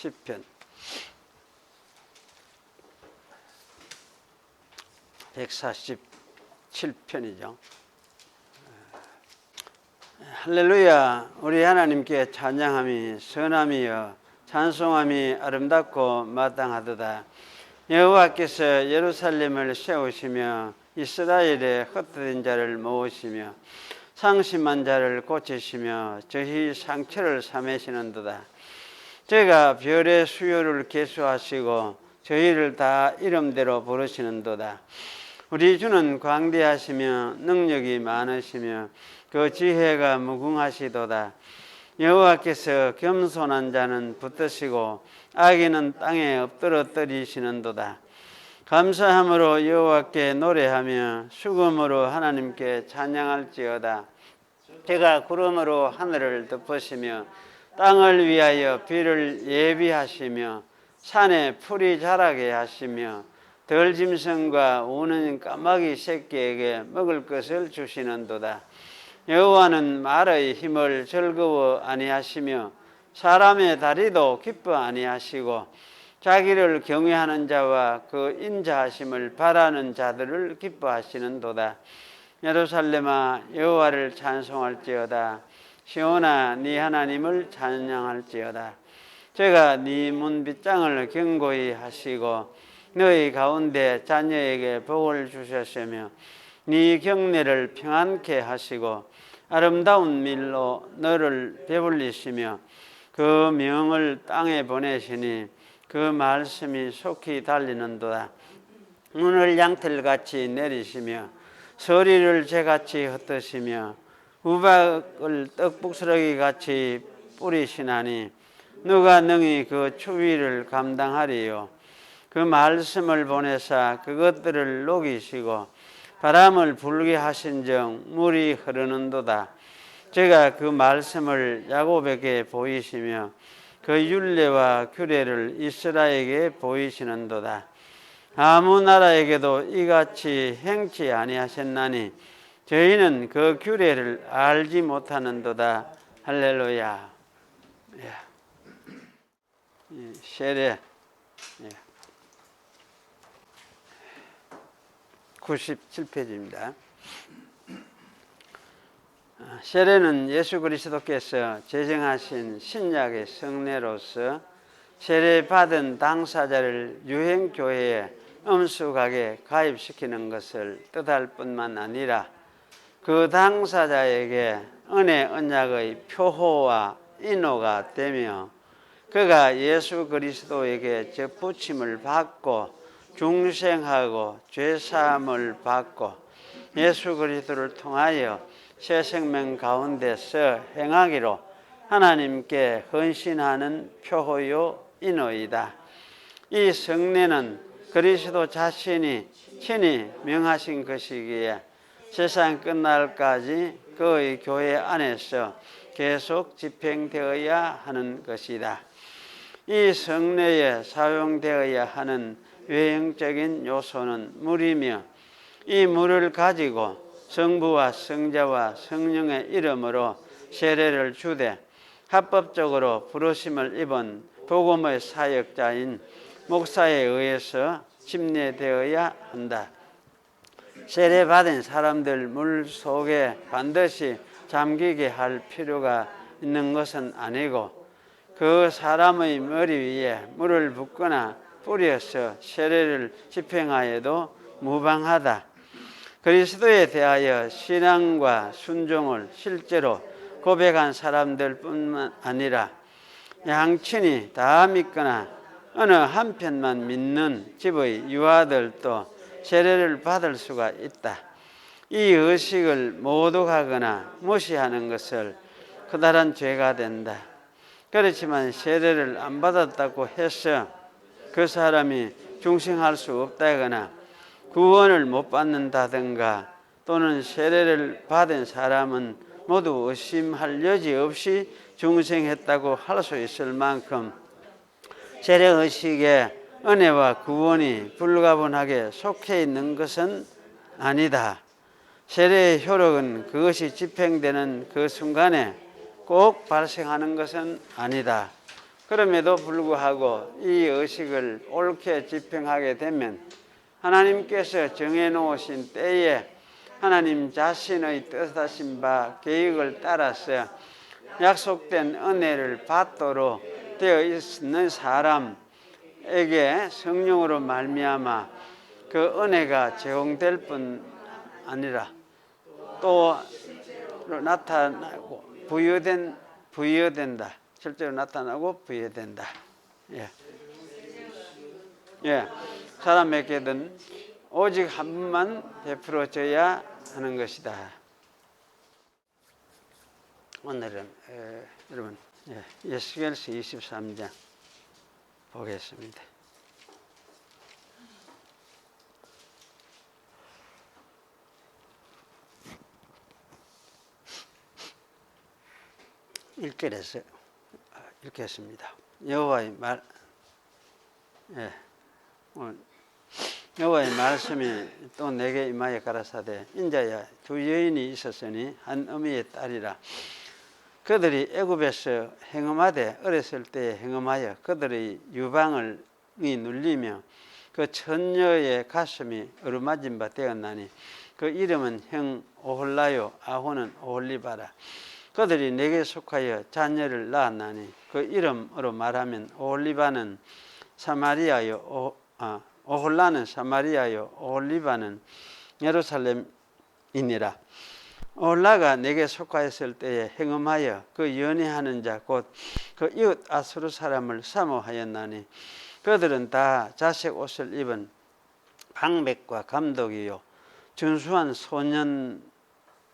시편 147편이죠. 할렐루야. 우리 하나님께 찬양함이 선함이여 찬송함이 아름답고 마땅하도다. 여호와께서 예루살렘을 세우시며 이스라엘의 흩어진 자를 모으시며 상심한 자를 고치시며 저희 상처를 사매시는도다. 저희가 별의 수요를 계수하시고 저희를 다 이름대로 부르시는도다. 우리 주는 광대하시며 능력이 많으시며 그 지혜가 무궁하시도다. 여호와께서 겸손한 자는 붙드시고 악인은 땅에 엎드러뜨리시는도다. 감사함으로 여호와께 노래하며 수금으로 하나님께 찬양할지어다. 제가 구름으로 하늘을 덮으시며 땅을 위하여 비를 예비하시며 산에 풀이 자라게 하시며 들짐승과 우는 까마귀 새끼에게 먹을 것을 주시는도다. 여호와는 말의 힘을 즐거워 아니하시며 사람의 다리도 기뻐 아니하시고 자기를 경외하는 자와 그 인자하심을 바라는 자들을 기뻐하시는도다. 예루살렘아 여호와를 찬송할지어다. 시온아 네 하나님을 찬양할지어다. 저가 네 문빗장을 견고히 하시고 너희 가운데 자녀에게 복을 주셨으며 네 경내를 평안케 하시고 아름다운 밀로 너를 배불리시며 그 명을 땅에 보내시니 그 말씀이 속히 달리는도다. 눈을 양털같이 내리시며 서리를 재같이 흩으시며 우박을 떡북스러기같이 뿌리시나니 누가 능히 그 추위를 감당하리요. 그 말씀을 보내사 그것들을 녹이시고 바람을 불게 하신즉 물이 흐르는도다. 제가 그 말씀을 야곱에게 보이시며 그 율례와 규례를 이스라엘에게 보이시는도다. 아무 나라에게도 이같이 행치 아니하셨나니 저희는 그 규례를 알지 못하는도다. 할렐루야. 세례 97페이지입니다. 세례는 예수 그리스도께서 제정하신 신약의 성례로서 세례받은 당사자를 유행교회에 엄숙하게 가입시키는 것을 뜻할 뿐만 아니라 그 당사자에게 은혜 언약의 표호와 인호가 되며 그가 예수 그리스도에게 접붙임을 받고 중생하고 죄사함을 받고 예수 그리스도를 통하여 새 생명 가운데서 행하기로 하나님께 헌신하는 표호요 인호이다. 이 성례는 그리스도 자신이 친히 명하신 것이기에 세상 끝날까지 그의 교회 안에서 계속 집행되어야 하는 것이다. 이 성례에 사용되어야 하는 외형적인 요소는 물이며 이 물을 가지고 성부와 성자와 성령의 이름으로 세례를 주되 합법적으로 부르심을 입은 복음의 사역자인 목사에 의해서 침례되어야 한다. 세례받은 사람들 물 속에 반드시 잠기게 할 필요가 있는 것은 아니고 그 사람의 머리 위에 물을 붓거나 뿌려서 세례를 집행하여도 무방하다. 그리스도에 대하여 신앙과 순종을 실제로 고백한 사람들뿐만 아니라 양친이 다 믿거나 어느 한편만 믿는 집의 유아들도 세례를 받을 수가 있다. 이 의식을 모독하거나 무시하는 것을 커다란 죄가 된다. 그렇지만 세례를 안 받았다고 해서 그 사람이 중생할 수 없다거나 구원을 못 받는다든가 또는 세례를 받은 사람은 모두 의심할 여지 없이 중생했다고 할 수 있을 만큼 세례의식에 은혜와 구원이 불가분하게 속해 있는 것은 아니다. 세례의 효력은 그것이 집행되는 그 순간에 꼭 발생하는 것은 아니다. 그럼에도 불구하고 이 의식을 옳게 집행하게 되면 하나님께서 정해놓으신 때에 하나님 자신의 뜻하신 바 계획을 따라서 약속된 은혜를 받도록 되어 있는 사람에게 성령으로 말미암아 그 은혜가 제공될 뿐 아니라 또 나타나고 부여된다. 실제로 나타나고 부여된다. 예. 예. 사람에게는 오직 한 번만 베풀어져야 하는 것이다. 오늘은 여러분 에스겔서 23장 보겠습니다. 일절에서 읽겠습니다. 여호와의 말씀이 또 내게 임하여 가라사대 인자야 두 여인이 있었으니 한 어미의 딸이라. 그들이 애굽에서 행음하되 어렸을 때에 행음하여 그들의 유방을 눌리며 그 처녀의 가슴이 어루맞은 바 되었나니 그 이름은 형 오홀라요 아호는 오홀리바라. 그들이 내게 속하여 자녀를 낳았나니 그 이름으로 말하면 오홀리바는 사마리아요 오홀라는 사마리아요 오홀리바는 예루살렘이니라. 오홀라가 내게 속하였을 때에 행음하여 그 연애하는 자 곧 그 이웃 아수르 사람을 사모하였나니 그들은 다 자색 옷을 입은 방백과 감독이요 준수한 소년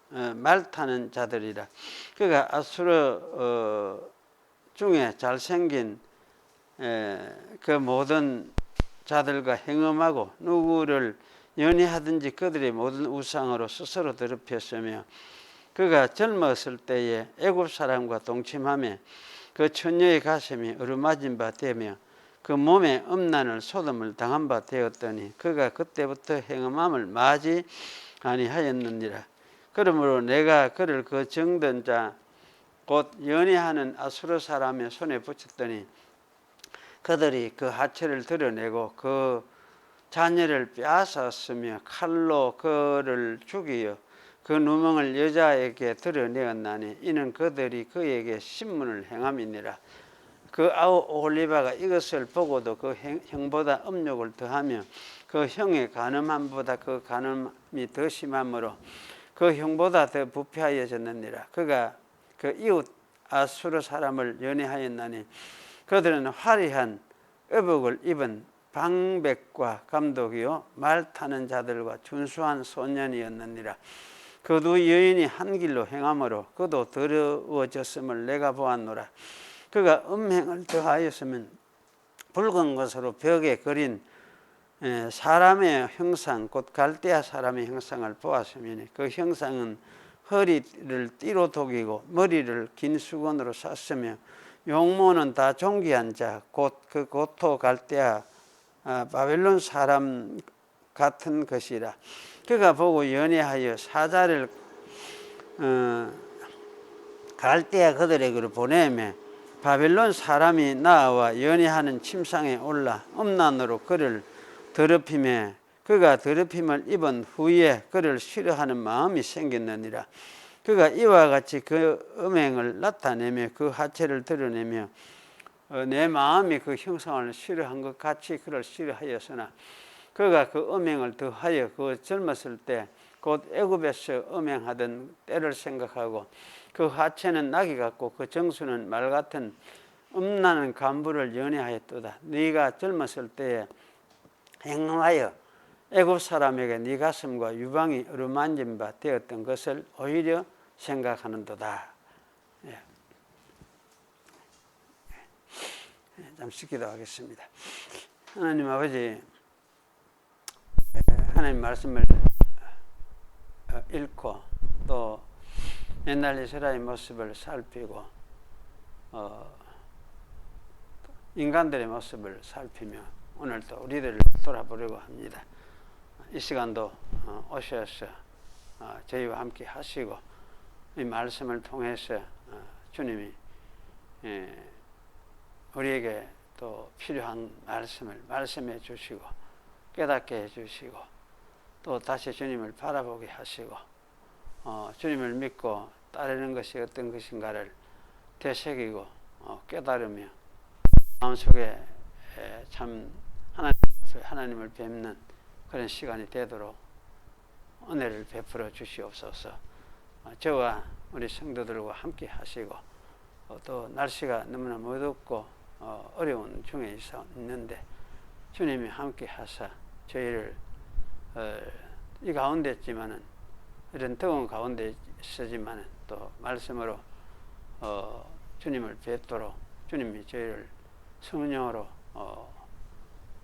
말 타는 자들이라. 그가 아수르 중에 잘생긴 그 모든 자들과 행음하고 누구를 연애하든지 그들의 모든 우상으로 스스로 더럽혔으며 그가 젊었을 때에 애굽 사람과 동침하며 그 처녀의 가슴이 어루맞은 바 되며 그 몸에 음란을 소돔을 당한 바 되었더니 그가 그때부터 행음함을 마지 아니하였느니라. 그러므로 내가 그를 그 정든 자 곧 연애하는 아수르 사람의 손에 붙였더니 그들이 그 하체를 드러내고 그 자녀를 빼앗았으며 칼로 그를 죽이어 그 누명을 여자에게 드러내었나니 이는 그들이 그에게 신문을 행함이니라. 그 오홀리바가 이것을 보고도 그 형보다 음욕을 더하며 그 형의 간음함보다 그 간음이 더 심함으로 그 형보다 더 부패하여졌느니라. 그가 그 이웃 아수르 사람을 연애하였나니 그들은 화려한 의복을 입은 방백과 감독이요 말 타는 자들과 준수한 소년이었느니라. 그 두 여인이 한 길로 행함으로 그도 더러워졌음을 내가 보았노라. 그가 음행을 더하였으면 붉은 것으로 벽에 그린 사람의 형상 곧 갈대아 사람의 형상을 보았으니 그 형상은 허리를 띠로 독이고 머리를 긴 수건으로 쌌으며 용모는 다 존귀한 자 곧 그 고토 갈대아 바벨론 사람 같은 것이라. 그가 보고 연애하여 사자를 갈대아 그들에게로 보내며 바벨론 사람이 나와 연애하는 침상에 올라 음란으로 그를 더럽히며 그가 더럽힘을 입은 후에 그를 싫어하는 마음이 생겼느니라. 그가 이와 같이 그 음행을 나타내며 그 하체를 드러내며 내 마음이 그 형상을 싫어한 것 같이 그를 싫어하였으나 그가 그 음행을 더하여 그 젊었을 때 곧 애굽에서 음행하던 때를 생각하고 그 하체는 나귀 같고 그 정수는 말 같은 음란한 간부를 연애하였도다. 네가 젊었을 때에 행하여 애굽 사람에게 네 가슴과 유방이 어루만진 바 되었던 것을 오히려 생각하는도다. 예. 잠시 기도하겠습니다. 하나님 아버지, 하나님 말씀을 읽고 또 옛날 이스라엘 모습을 살피고 인간들의 모습을 살피며 오늘 또 우리들을 돌아보려고 합니다. 이 시간도 오셔서 저희와 함께 하시고 이 말씀을 통해서 주님이 우리에게 또 필요한 말씀을 말씀해 주시고 깨닫게 해 주시고 또 다시 주님을 바라보게 하시고 주님을 믿고 따르는 것이 어떤 것인가를 되새기고 깨달으며 마음속에 참 하나님을 뵙는 그런 시간이 되도록 은혜를 베풀어 주시옵소서. 저와 우리 성도들과 함께 하시고 또 날씨가 너무나 어둡고 어려운 중에 있는데 주님이 함께 하사 저희를 이 가운데 있지만은 이런 더운 가운데 있지만은 또 말씀으로 주님을 뵙도록 주님이 저희를 성령으로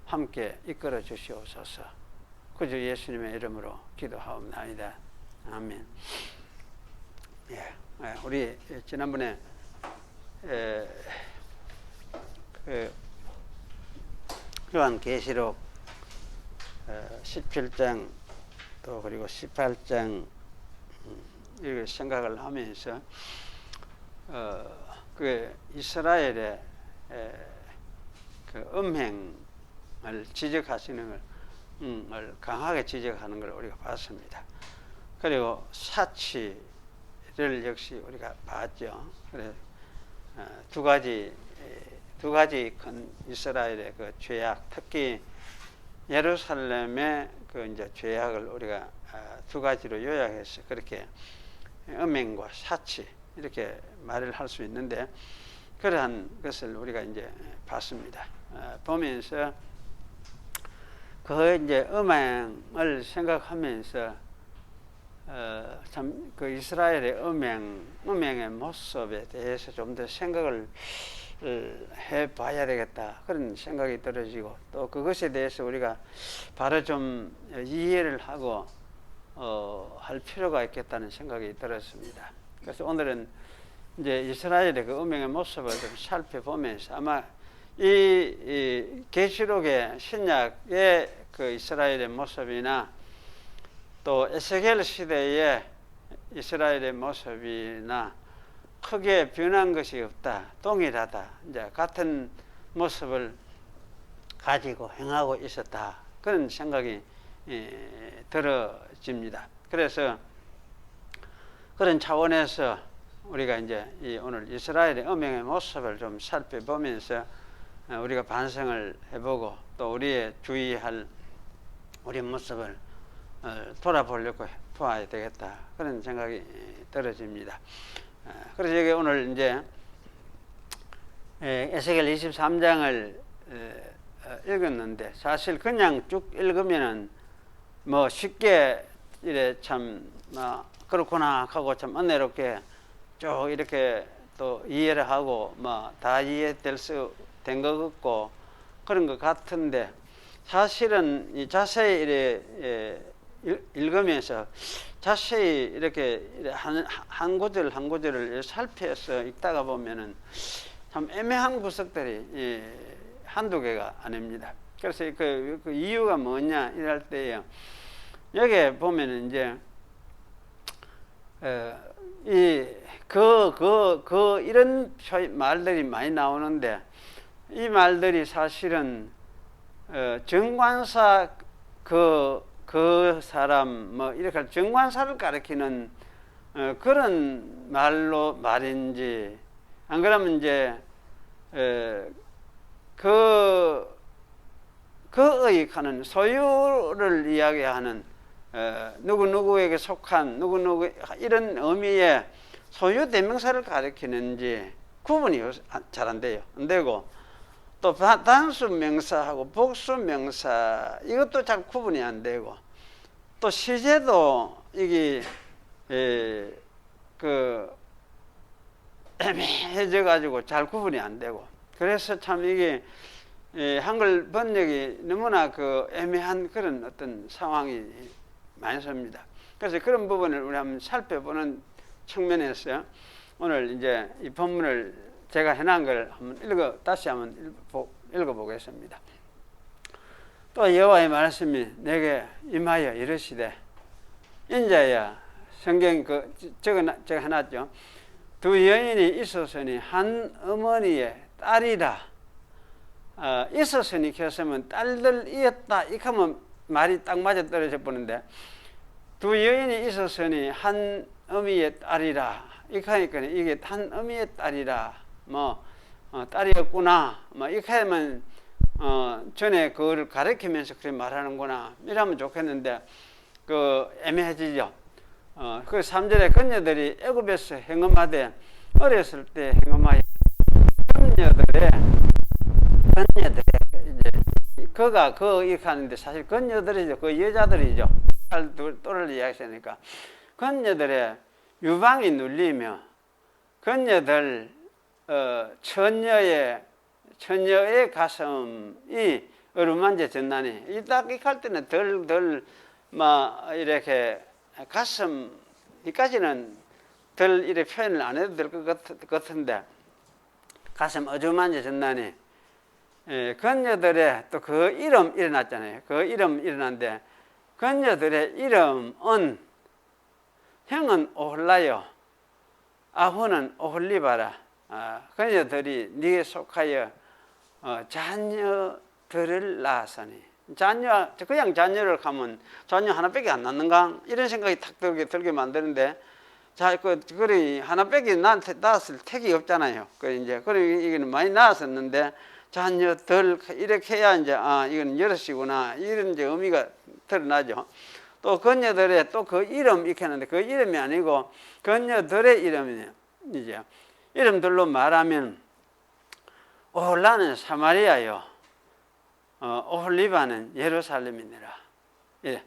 함께 이끌어 주시옵소서. 그저 예수님의 이름으로 기도하옵나이다. 아멘. 예, 우리 지난번에 요한계시록 17장 또 그리고 18장 이렇게 생각을 하면서 그 이스라엘의 그 음행을 지적하시는 걸 강하게 지적하는 걸 우리가 봤습니다. 그리고 사치를 역시 우리가 봤죠. 그래 두 가지 큰 이스라엘의 그 죄악, 특히 예루살렘의 그 이제 죄악을 우리가 두 가지로 요약해서 그렇게 음행과 사치 이렇게 말을 할 수 있는데 그러한 것을 우리가 이제 봤습니다. 보면서 그 이제 음행을 생각하면서 참 그 이스라엘의 음행의 모습에 대해서 좀 더 생각을 해봐야 되겠다 그런 생각이 들어지고 또 그것에 대해서 우리가 바로 좀 이해를 하고 할 필요가 있겠다는 생각이 들었습니다. 그래서 오늘은 이제 이스라엘의 그 음행의 모습을 좀 살펴보면서 아마 이 계시록의 신약의 그 이스라엘의 모습이나 또 에스겔 시대의 이스라엘의 모습이나 크게 변한 것이 없다, 동일하다, 이제 같은 모습을 가지고 행하고 있었다 그런 생각이 들어집니다. 그래서 그런 차원에서 우리가 이제 오늘 이스라엘의 음행의 모습을 좀 살펴보면서 우리가 반성을 해보고 또 우리의 주의할 우리 모습을 돌아보려고 도와야 되겠다 그런 생각이 들어집니다. 그래서 여기 오늘 이제 에스겔 23장을 읽었는데 사실 그냥 쭉 읽으면은 뭐 쉽게 이래 참 그렇구나 하고 참 은혜롭게 쭉 이렇게 또 이해를 하고 뭐 다 이해될 수 된 것 같고 그런 것 같은데 사실은 이 자세히 이래 읽으면서 자세히 이렇게 한 구절 한 구절을 살펴서 읽다가 보면은 참 애매한 구석들이 한두 개가 아닙니다. 그래서 그 이유가 뭐냐 이럴 때요. 여기에 보면은 이제 이런 말들이 많이 나오는데 이 말들이 사실은 정관사 그 사람 뭐 이렇게 정관사를 가리키는 그런 말인지 안 그러면 이제 그의 하는 소유를 이야기하는 누구누구에게 속한 누구누구 이런 의미의 소유 대명사를 가리키는지 구분이 잘 안 돼요. 안 되고 또 단수 명사하고 복수 명사 이것도 잘 구분이 안 되고 또 시제도 이게 애매해져 가지고 잘 구분이 안 되고 그래서 참 이게 한글 번역이 너무나 그 애매한 그런 어떤 상황이 많습니다. 그래서 그런 부분을 우리 한번 살펴보는 측면에서 오늘 이제 이 본문을 제가 해놓은 걸 한번 다시 한번 읽어보겠습니다. 또 여호와의 말씀이 내게 임하여 이르시되 인자야 성경 제가 해놨죠. 두 여인이 있었으니 한 어머니의 딸이라 있었으니 켰으면 딸들 이었다 이렇게 하면 말이 딱 맞아 떨어져 보는데 두 여인이 있었으니 한 어미의 딸이라 이렇게 하니까 이게 한 어미의 딸이라 뭐 딸이었구나 뭐 이렇게 하면 전에 그거를 가르치면서 그렇게 말하는구나 이러면 좋겠는데 그 애매해지죠. 그 3절에 그녀들이 애굽에서 행음하되 어렸을 때 행음하여 그녀들의 이제 그가 그 이렇게 하는데 사실 그녀들이죠. 그 여자들이죠. 또를 이야기하니까 그녀들의 유방이 눌리며 그녀들 처녀의 가슴이 어루만져졌나니 이딱 할 때는 덜 막 이렇게 가슴 이까지는 덜 이렇게 표현을 안 해도 될 것 같은데 가슴 어루만져졌나니 그녀들의 또 그 이름 일어났잖아요. 그 이름 일어났는데 그녀들의 이름은 형은 오홀라요 아후는 오홀리바라. 그녀들이 네게 속하여 자녀들을 낳았으니 자녀 그냥 자녀를 가면 자녀 하나밖에 안 낳는가 이런 생각이 탁 들게 만드는데 그래 하나밖에 낳았을 택이 없잖아요. 그래 이제 이거는 많이 낳았었는데 자녀들 이렇게 해야 이제 이건 여럿이구나 이런 이제 의미가 드러나죠. 또 그녀들의 또 그 이름 이렇게 하는데 그 이름이 아니고 그녀들의 이름이에요. 이제 이름들로 말하면 오홀라는 사마리아요. 오홀리바는 예루살렘이니라. 예.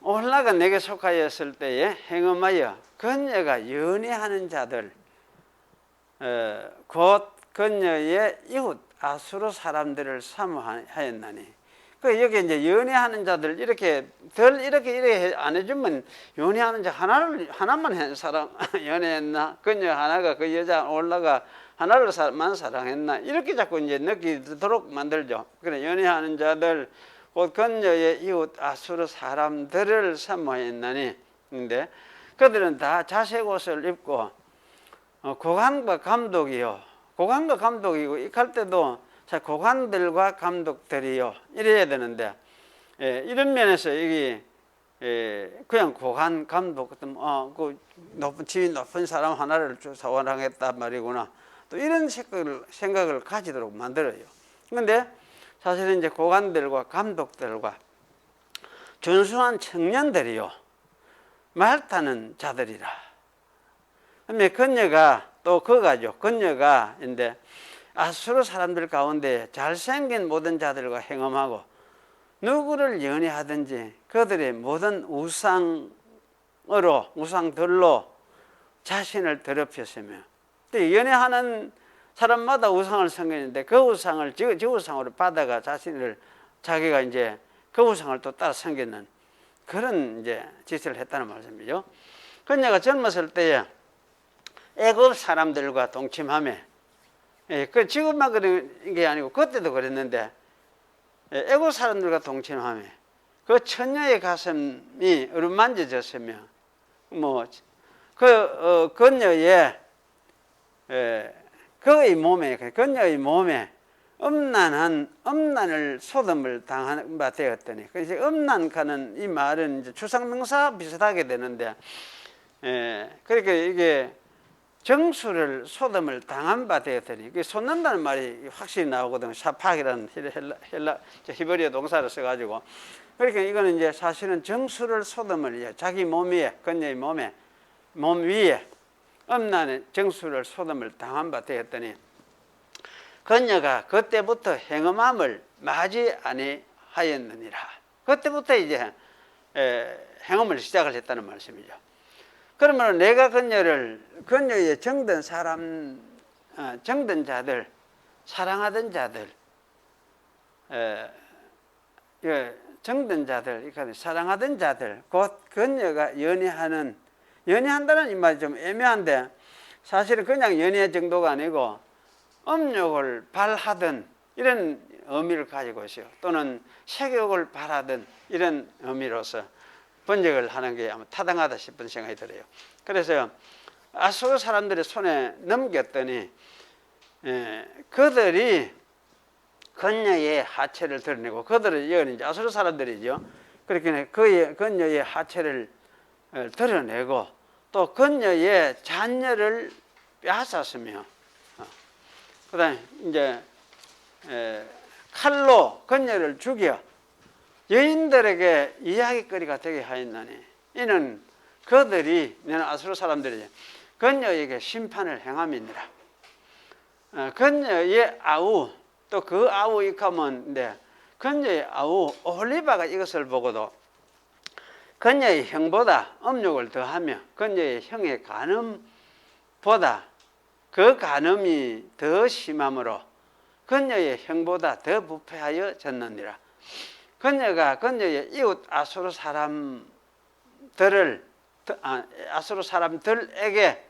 오홀라가 내게 속하였을 때에 행음하여 그녀가 연애하는 자들 곧 그녀의 이웃 아수르 사람들을 사모하였나니 그 여기 이제 연애하는 자들 이렇게 안 해주면 연애하는 자 하나만 한 사람 연애했나 그녀 하나가 그 여자 올라가 하나를만 사랑했나 이렇게 자꾸 이제 느끼도록 만들죠. 그래 연애하는 자들 곧 그녀의 이웃 아수르 사람들을 사모했나니 근데 그들은 다 자색 옷을 입고 고관과 감독이요 고관과 감독이고 이할 때도 자 고관들과 감독들이요 이래야 되는데 이런 면에서 이게 그냥 고관 감독 같은 그 지위 높은 사람 하나를 사랑했단 말이구나 또 이런 생각을 가지도록 만들어요. 그런데 사실은 이제 고관들과 감독들과 준수한 청년들이요 말타는 자들이라. 그런데 그녀가 또 그가죠. 그녀가 인데 아수르 사람들 가운데 잘생긴 모든 자들과 행음하고 누구를 연애하든지 그들의 모든 우상들로 자신을 더럽혔으며 연애하는 사람마다 우상을 섬기는데 그 우상을 저 우상으로 받아가 자기가 이제 그 우상을 또 따라 섬기는 그런 이제 짓을 했다는 말씀이죠. 그녀가 젊었을 때에 애굽 사람들과 동침하며 그 지금만 그런 게 아니고 그때도 그랬는데 애굽 사람들과 동침하며 그 처녀의 가슴이 어루만져졌으며 뭐 그녀의 그녀의 몸에 음란을 소돔을 당한 바 되었더니 그래서 음란하는 이 말은 이제 추상명사 비슷하게 되는데 그러니까 이게 정수를 소돔을 당한 바 되었더니 솟는다는 말이 확실히 나오거든요. 샤팍이라는 히브리어 동사를 써가지고 그러니까 이거는 이제 사실은 정수를 소돔을 자기 몸 위에 그녀의 몸 위에 음란의 정수를 소돔을 당한 바 되었더니 그녀가 그때부터 행음함을 맞이 아니하였느니라. 그때부터 이제 행음을 시작을 했다는 말씀이죠. 그러면 내가 그녀의 정든 자들, 사랑하던 자들, 정든 자들, 사랑하던 자들, 곧 그녀가 연애한다는 이 말이 좀 애매한데 사실은 그냥 연애 정도가 아니고 음욕을 발하던 이런 의미를 가지고 있어요. 또는 색욕을 발하던 이런 의미로서 번역을 하는 게 아마 타당하다 싶은 생각이 들어요. 그래서 아수르 사람들의 손에 넘겼더니 그들이 건녀의 하체를 드러내고, 그들은 이건 이제 아수르 사람들이죠. 그렇게 그의 건녀의 하체를 드러내고, 또 건녀의 자녀를 빼앗았으며, 그다음에 이제 칼로 건녀를 죽여 여인들에게 이야기거리가 되게 하였나니, 이는 그들이, 너는 아수르 사람들이지, 건녀에게 심판을 행함이니라. 건녀의 아우, 또 그 아우 이카몬인데, 건녀의 아우 오홀리바가 이것을 보고도 건녀의 형보다 음욕을 더하며 건녀의 형의 간음보다 그 간음이 더 심함으로 건녀의 형보다 더 부패하여 졌느니라. 건녀가 건녀의 이웃 아수르 사람들에게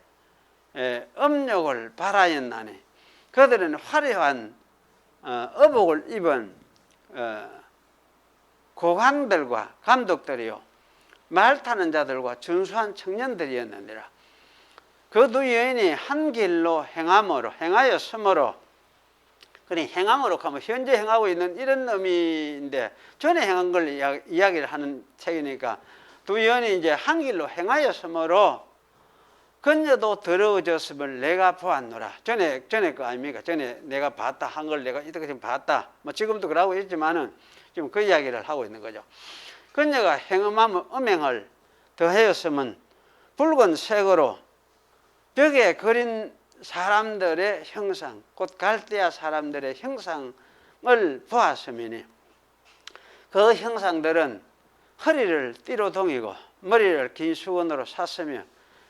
음욕을 발하였나니, 그들은 화려한 의복을 입은 고관들과 감독들이요 말 타는 자들과 준수한 청년들이었느니라. 그 두 여인이 한 길로 행하였으므로, 그러니 행함으로 하면 현재 행하고 있는 이런 의미인데, 전에 행한 걸 이야기를 하는 책이니까, 두 여인이 이제 한 길로 행하였으므로 건녀도 더러워졌음을 내가 보았노라. 전에 거 아닙니까? 전에 내가 봤다 한 걸 내가 이렇게 지금 봤다. 뭐 지금도 그러고 있지만은 지금 그 이야기를 하고 있는 거죠. 건녀가 행음함 음행을 더하였으면 붉은색으로 벽에 그린 사람들의 형상, 곧 갈대아 사람들의 형상을 보았으니, 그 형상들은 허리를 띠로 동이고 머리를 긴 수건으로 샀으며,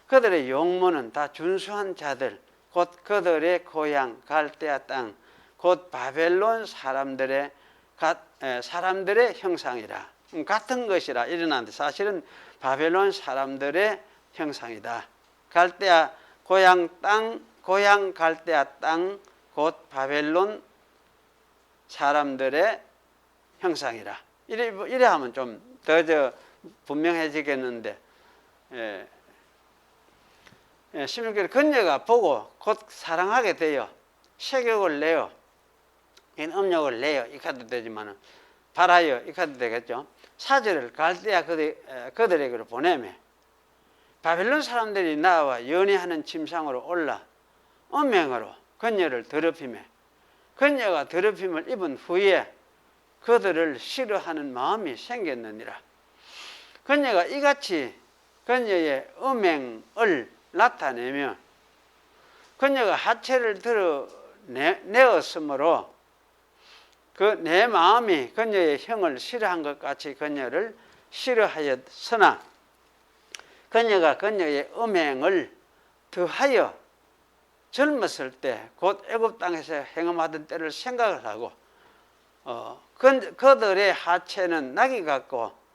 그들의 용모는 다 준수한 자들, 곧 그들의 고향 갈대아 땅, 곧 바벨론 사람들의 형상이라. 같은 것이라 일어나는데 사실은 바벨론 사람들의 형상이다. 갈대아 고향 갈대아 땅, 곧 바벨론 사람들의 형상이라. 이래 하면 좀 더 분명해지겠는데, 16절 건녀가 보고 곧 사랑하게 되어 세격을 내어, 음욕을 내어 이카도 되지만은 발하여 이카도 되겠죠. 사절을 갈대아 그들에게로 보내며 바벨론 사람들이 나와 연애하는 침상으로 올라 음행으로 건녀를 더럽히며, 건녀가 더럽힘을 입은 후에 그들을 싫어하는 마음이 생겼느니라. 건녀가 이같이 건녀의 음행을 나타내며 건녀가 하체를 드러내었으므로 그 내 마음이 건녀의 형을 싫어한 것 같이 건녀를 싫어하였으나, 건녀가 건녀의 음행을 더하여 젊었을 때 곧 애굽 땅에서 행함하던 때를 생각을 하고, 그들의 하체는 나귀 같고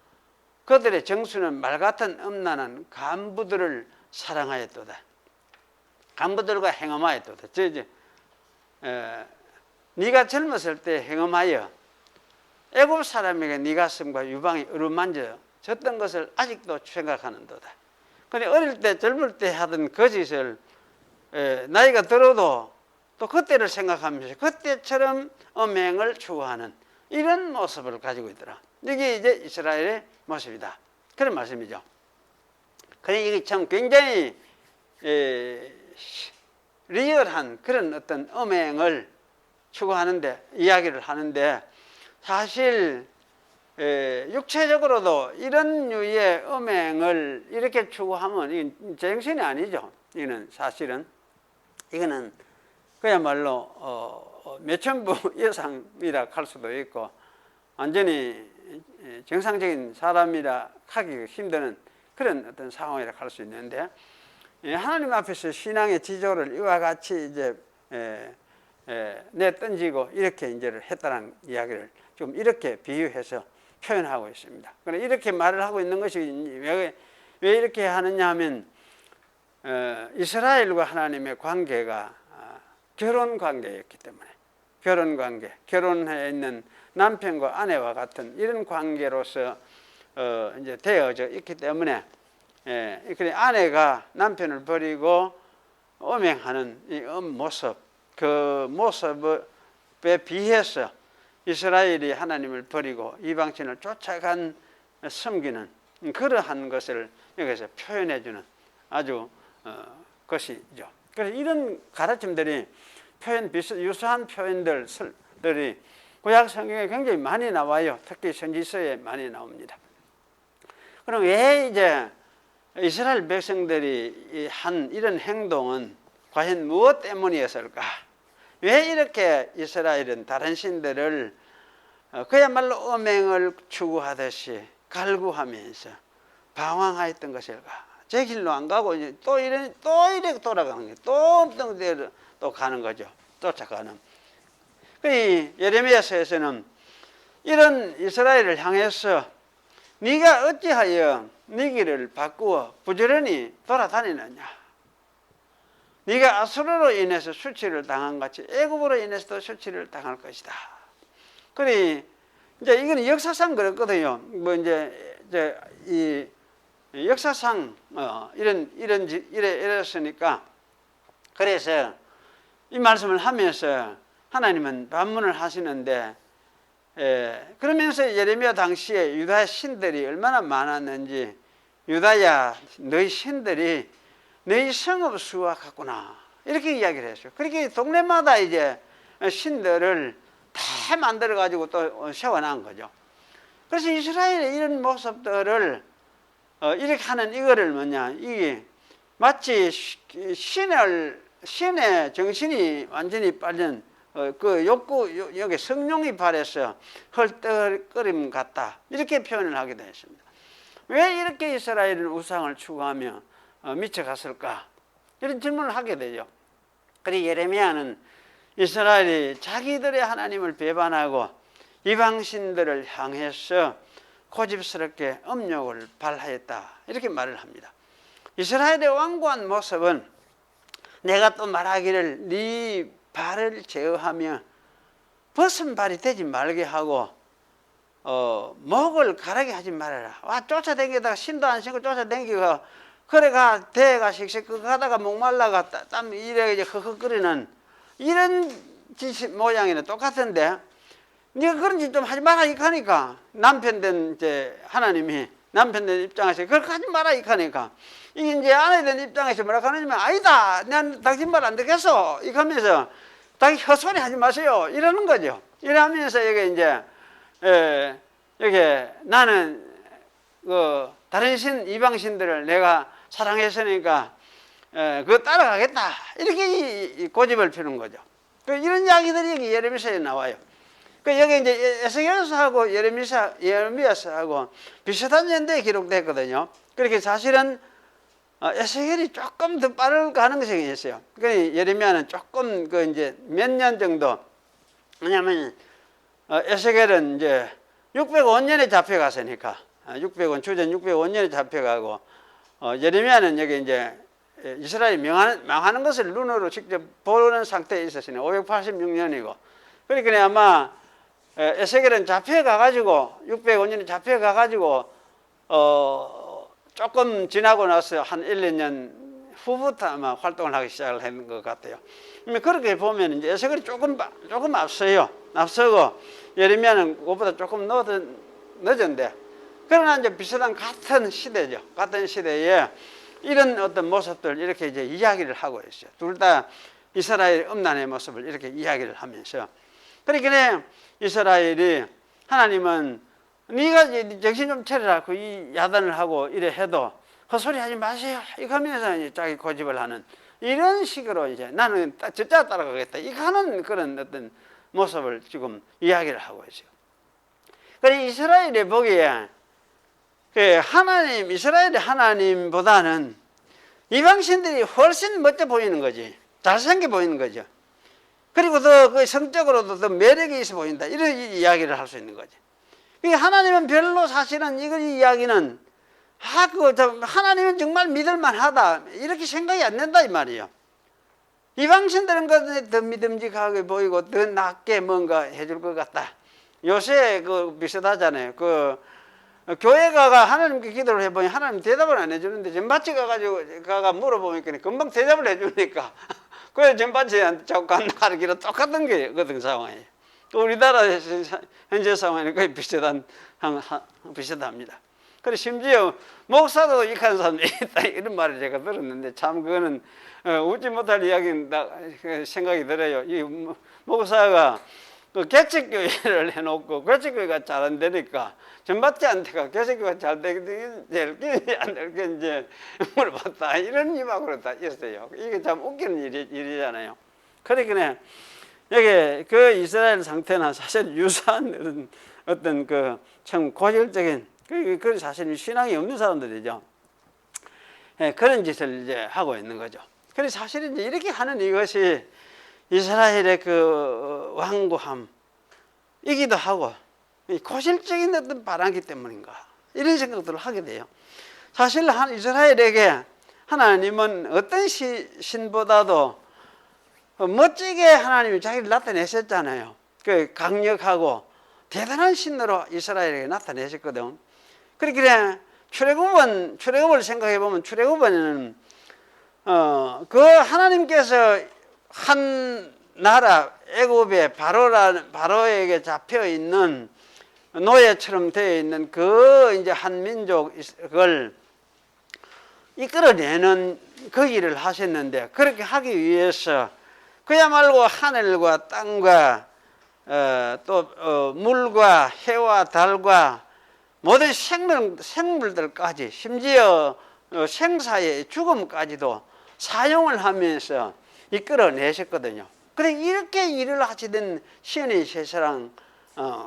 그들의 정수는 말 같은 음란한 간부들을 사랑하였도다. 간부들과 행함하였도다. 네가 젊었을 때 행함하여 애굽 사람에게 네 가슴과 유방이 어루만져졌던 것을 아직도 생각하는도다. 근데 어릴 때 젊을 때 하던 거짓을 나이가 들어도 또 그때를 생각하면서 그때처럼 음행을 추구하는 이런 모습을 가지고 있더라. 이게 이제 이스라엘의 모습이다. 그런 말씀이죠. 그래 이게 참 굉장히 리얼한 그런 어떤 음행을 추구하는데, 이야기를 하는데, 사실 육체적으로도 이런 류의 음행을 이렇게 추구하면 이건 제정신이 아니죠. 이거는 사실은 이거는 그야말로 몇천부 이상이라 할 수도 있고 완전히 정상적인 사람이라 하기 힘드는 그런 어떤 상황이라 할 수 있는데, 하나님 앞에서 신앙의 지조를 이와 같이 이제 내던지고 이렇게 이제를 했다는 이야기를 좀 이렇게 비유해서 표현하고 있습니다. 그런데 이렇게 말을 하고 있는 것이 왜 이렇게 하느냐 하면, 이스라엘과 하나님의 관계가 결혼 관계였기 때문에, 결혼 관계, 결혼해 있는 남편과 아내와 같은 이런 관계로서 이제 되어져 있기 때문에, 그래 아내가 남편을 버리고 음행하는 이 모습, 그 모습에 비해서 이스라엘이 하나님을 버리고 이방신을 쫓아간 섬기는 그러한 것을 여기서 표현해 주는 아주 것이죠. 그래서 이런 가르침들이 유사한 표현들이 구약 성경에 굉장히 많이 나와요. 특히 선지서에 많이 나옵니다. 그럼 왜 이제 이스라엘 백성들이 한 이런 행동은 과연 무엇 때문이었을까? 왜 이렇게 이스라엘은 다른 신들을 그야말로 음행을 추구하듯이 갈구하면서 방황하였던 것일까? 제 길로 안 가고 또 이래 돌아가는 거예요. 또 없던 데로 또 가는 거죠. 쫓아가는. 그 예레미야서에서는 이런 이스라엘을 향해서 네가 어찌하여 네 길을 바꾸어 부지런히 돌아다니느냐? 네가 아수르로 인해서 수치를 당한 같이 애굽으로 인해서도 수치를 당할 것이다. 그래 이제 이거는 역사상 그렇거든요. 뭐 이제 이 역사상 이랬으니까 그래서 이 말씀을 하면서 하나님은 반문을 하시는데 그러면서 예레미야 당시에 유다 신들이 얼마나 많았는지 유다야 너희 신들이 너희 성읍 수와 같구나 이렇게 이야기를 했어요. 그렇게 동네마다 이제 신들을 다 만들어 가지고 또 세워놓은 거죠. 그래서 이스라엘의 이런 모습들을 이렇게 하는 이거를 뭐냐 이게 마치 신의 정신이 완전히 빠진 그 욕구 여기 성령이 발해서 헐떡거림 같다 이렇게 표현을 하기도 했습니다. 왜 이렇게 이스라엘은 우상을 추구하며 미쳐갔을까 이런 질문을 하게 되죠. 그리고 예레미야는 이스라엘이 자기들의 하나님을 배반하고 이방신들을 향해서 고집스럽게 음욕을 발하였다 이렇게 말을 합니다. 이스라엘의 완고한 모습은 내가 또 말하기를 네 발을 제어하며 벗은 발이 되지 말게 하고 목을 가르게 하지 말아라. 와 쫓아다니다가 신도 안 신고 쫓아다니고 그래가 대가 씩씩 가다가 목말라가 땀 이래 이제 헉헉거리는 이런 짓 모양이는 똑같은데 네가 그런 짓 좀 하지 마라 이카니까 남편된 이제 하나님이 남편된 입장에서 그렇게 하지 마라 이카니까 이게 이제 아내된 입장에서 뭐라 하느냐면 아니다 난 당신 말 안 듣겠어 이렇게 하면서 당신 헛소리 하지 마세요 이러는 거죠. 이러면서 이게 이제 여기 나는 그 다른 신 이방신들을 내가 사랑했으니까 그거 따라가겠다 이렇게 고집을 피는 거죠. 이런 이야기들이 여기 예레미야서에 나와요. 여기 이제 에스겔서하고 예레미야서하고 비슷한 연대에 기록됐거든요. 그렇게 사실은 에스겔이 조금 더 빠를 가능성이 있어요. 예레미야는 조금 그 이제 몇 년 정도. 왜냐하면 에스겔은 이제 605년에 잡혀갔으니까 600원 주전 605년에 잡혀가고 예레미야는 여기 이제 이스라엘이 망하는 것을 눈으로 직접 보는 상태에 있었으니 586년이고 그러니까 아마 에스겔은 잡혀가가지고 605년에 잡혀가가지고 조금 지나고 나서 한 1, 2년 후부터 아마 활동을 하기 시작을 했는 것 같아요. 그렇게 보면 이제 에스겔이 조금 앞서고 예레미야는 그것보다 조금 늦은데 그러나 이제 비슷한 같은 시대죠. 같은 시대에 이런 어떤 모습들 이렇게 이제 이야기를 하고 있어요. 둘 다 이스라엘 음란의 모습을 이렇게 이야기를 하면서 그러니까 이스라엘이 하나님은 네가 정신 좀 차려라 이 야단을 하고 이래 해도 헛소리 하지 마세요 이거 하면서 이제 자기 고집을 하는 이런 식으로 이제 나는 진짜 따라가겠다 이거 하는 그런 어떤 모습을 지금 이야기를 하고 있어요. 그래서 이스라엘이 보기에 이스라엘의 하나님보다는 이방신들이 훨씬 멋져 보이는 거지. 잘생겨 보이는 거죠. 그리고 더 성적으로도 더 매력이 있어 보인다. 이런 이야기를 할 수 있는 거지. 하나님은 별로 사실은 이 이야기는 하나님은 정말 믿을만 하다. 이렇게 생각이 안 된다 이 말이에요. 이방신들은 더 믿음직하게 보이고 더 낫게 뭔가 해줄 것 같다. 요새 비슷하잖아요. 교회 가가 하나님께 기도를 해보니 하나님 대답을 안 해주는데 전밭에 가가 물어보니까 금방 대답을 해주니까 그래서 전밭에 자꾸 간다기로 똑같은 거거든 상황이. 또 우리나라의 현재 상황이 거의 비슷합니다. 그리고 심지어 목사도 익한 사람이 있다 이런 말을 제가 들었는데 참 그거는 웃지 못할 이야기인 생각이 들어요. 이 목사가 그 개척교회를 해놓고 개척교회가 잘 안 되니까 전밭자한테가 개척교회가 잘 되게 안 되게 이제 물어봤다 이런 이막으로 다 있어요. 이게 참 웃기는 일이잖아요. 그러니까 여기 그 이스라엘 상태나 사실 유사한 어떤 그 참 고질적인 그 사실 신앙이 없는 사람들이죠. 예, 그런 짓을 이제 하고 있는 거죠. 그래서 사실 이제 이렇게 하는 이것이 이스라엘의 그 완고함이기도 하고 고질적인 어떤 바람기 때문인가 이런 생각들을 하게 돼요. 사실 이스라엘에게 하나님은 어떤 신보다도 멋지게 하나님이 자기를 나타내셨잖아요. 그 강력하고 대단한 신으로 이스라엘에게 나타내셨거든. 그러니까 출애굽을 생각해 보면 출애굽은 그 하나님께서 한 나라 애굽의 바로에게 잡혀 있는 노예처럼 되어 있는 그 이제 한 민족을 이끌어내는 그 일을 하셨는데 그렇게 하기 위해서 그야말로 하늘과 땅과 또 물과 해와 달과 모든 생물들까지 심지어 생사의 죽음까지도 사용을 하면서 이끌어내셨거든요. 그래 이렇게 일을 하시던 신의 세상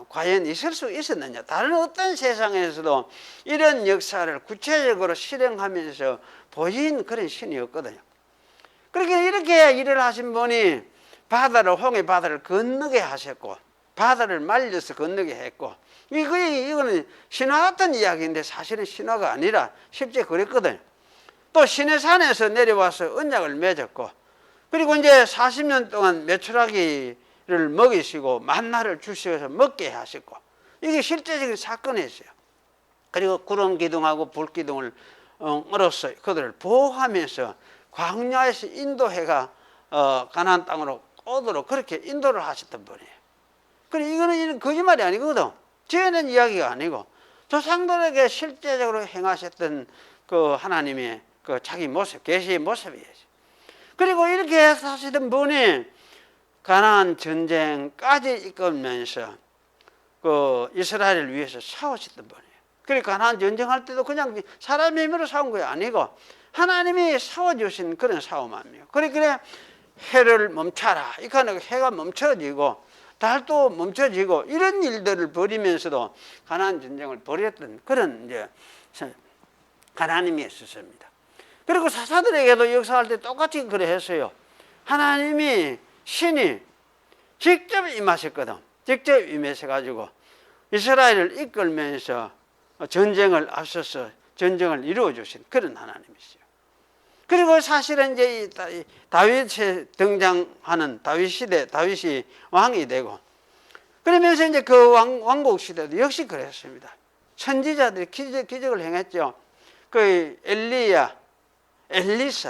과연 있을 수 있었느냐? 다른 어떤 세상에서도 이런 역사를 구체적으로 실행하면서 보인 그런 신이었거든요. 그렇게 이렇게 일을 하신 분이 홍해 바다를 건너게 하셨고 바다를 말려서 건너게 했고 이거는 신화 같은 이야기인데 사실은 신화가 아니라 실제 그랬거든요. 또 시내산에서 내려와서 언약을 맺었고 그리고 이제 40년 동안 메추라기를 먹이시고 만나를 주셔서 먹게 하셨고 이게 실제적인 사건이었어요. 그리고 구름 기둥하고 불 기둥을 으로써 그들을 보호하면서 광야에서 인도해가 가나안 땅으로 오도록 그렇게 인도를 하셨던 분이에요. 그래 이거는 거짓말이 아니거든. 지어낸 이야기가 아니고 조상들에게 실제적으로 행하셨던 그 하나님의 그 자기 모습, 계시의 모습이에요. 그리고 이렇게 사시던 분이 가나안 전쟁까지 이끌면서 그 이스라엘을 위해서 싸우셨던 분이에요. 그리고 가나안 전쟁할 때도 그냥 사람의 힘으로 싸운 게 아니고 하나님이 싸워주신 그런 싸움이에요. 그래 해를 멈춰라. 이거는 해가 멈춰지고 달도 멈춰지고 이런 일들을 벌이면서도 가나안 전쟁을 벌였던 그런 이제 하나님이 있었습니다. 그리고 사사들에게도 역사할 때 똑같이 그래 했어요. 하나님이 신이 직접 임하셨거든. 직접 임하셔가지고 이스라엘을 이끌면서 전쟁을 앞서서 전쟁을 이루어 주신 그런 하나님이시죠. 그리고 사실은 이제 다윗에 등장하는 다윗 시대, 다윗이 왕이 되고 그러면서 이제 그 왕국 시대도 역시 그랬습니다. 선지자들이 기적을 행했죠. 그 엘리사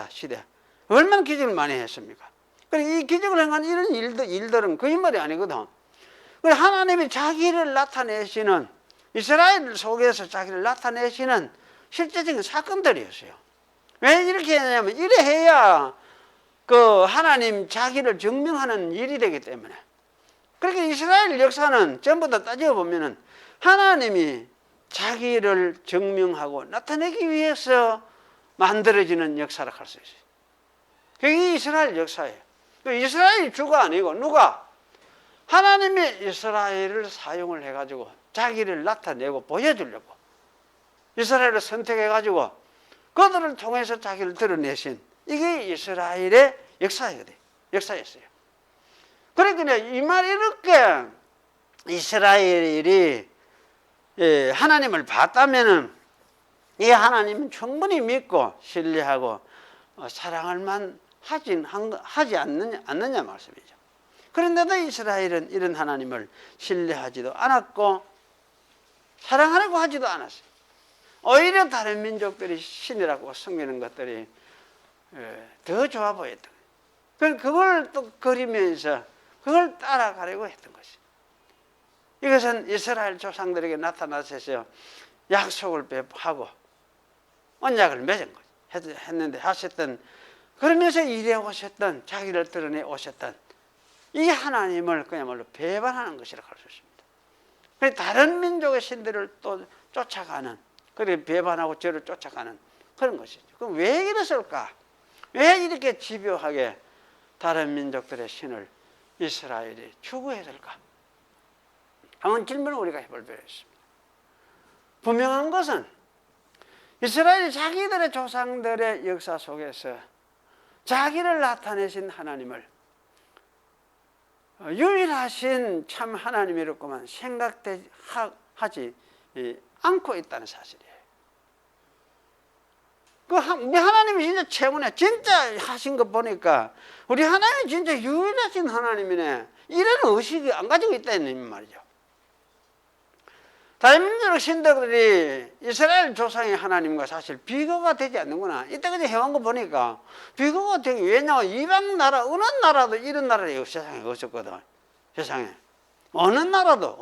시대 얼마나 기적을 많이 했습니까? 그리고 이 기적을 행한 이런 일들은 거짓말이 아니거든. 하나님이 자기를 나타내시는 이스라엘 속에서 자기를 나타내시는 실제적인 사건들이었어요. 왜 이렇게 했냐면 이래 해야 그 하나님 자기를 증명하는 일이 되기 때문에. 그렇게 이스라엘 역사는 전부 다 따지고 보면은 하나님이 자기를 증명하고 나타내기 위해서 만들어지는 역사라 할 수 있어요. 그게 이스라엘 역사예요. 이스라엘이 주가 아니고 누가? 하나님이 이스라엘을 사용을 해가지고 자기를 나타내고 보여주려고 이스라엘을 선택해가지고 그들을 통해서 자기를 드러내신 이게 이스라엘의 역사였어요. 그러니까 이 말이 이렇게 이스라엘이 하나님을 봤다면은 이 하나님은 충분히 믿고 신뢰하고 사랑할 만 하지 않느냐 말씀이죠. 그런데도 이스라엘은 이런 하나님을 신뢰하지도 않았고 사랑하려고 하지도 않았어요. 오히려 다른 민족들이 신이라고 섬기는 것들이 더 좋아 보였던 거예요. 그걸 또 그리면서 그걸 따라가려고 했던 것이죠. 이것은 이스라엘 조상들에게 나타나셔서 약속을 하고 언약을 맺은 거죠. 했는데 하셨던, 그러면서 일해 오셨던, 자기를 드러내 오셨던 이 하나님을 그야말로 배반하는 것이라고 할 수 있습니다. 그래서 다른 민족의 신들을 또 쫓아가는, 그렇게 배반하고 저를 쫓아가는 그런 것이죠. 그럼 왜 이랬을까? 왜 이렇게 집요하게 다른 민족들의 신을 이스라엘이 추구했을까? 한번 질문을 우리가 해볼 필요가 있습니다. 분명한 것은 이스라엘이 자기들의 조상들의 역사 속에서 자기를 나타내신 하나님을 유일하신 참 하나님이라고만 생각하지 않고 있다는 사실이에요. 우리 하나님이 진짜 최고네, 진짜 하신 거 보니까 우리 하나님이 진짜 유일하신 하나님이네, 이런 의식이 안 가지고 있다는 말이죠. 다른 민족 신들이 이스라엘 조상의 하나님과 사실 비교가 되지 않는구나, 이때까지 해온 거 보니까 비교가 되기, 왜냐하면 이방 나라 어느 나라도 이런 나라가 세상에 없었거든. 세상에 어느 나라도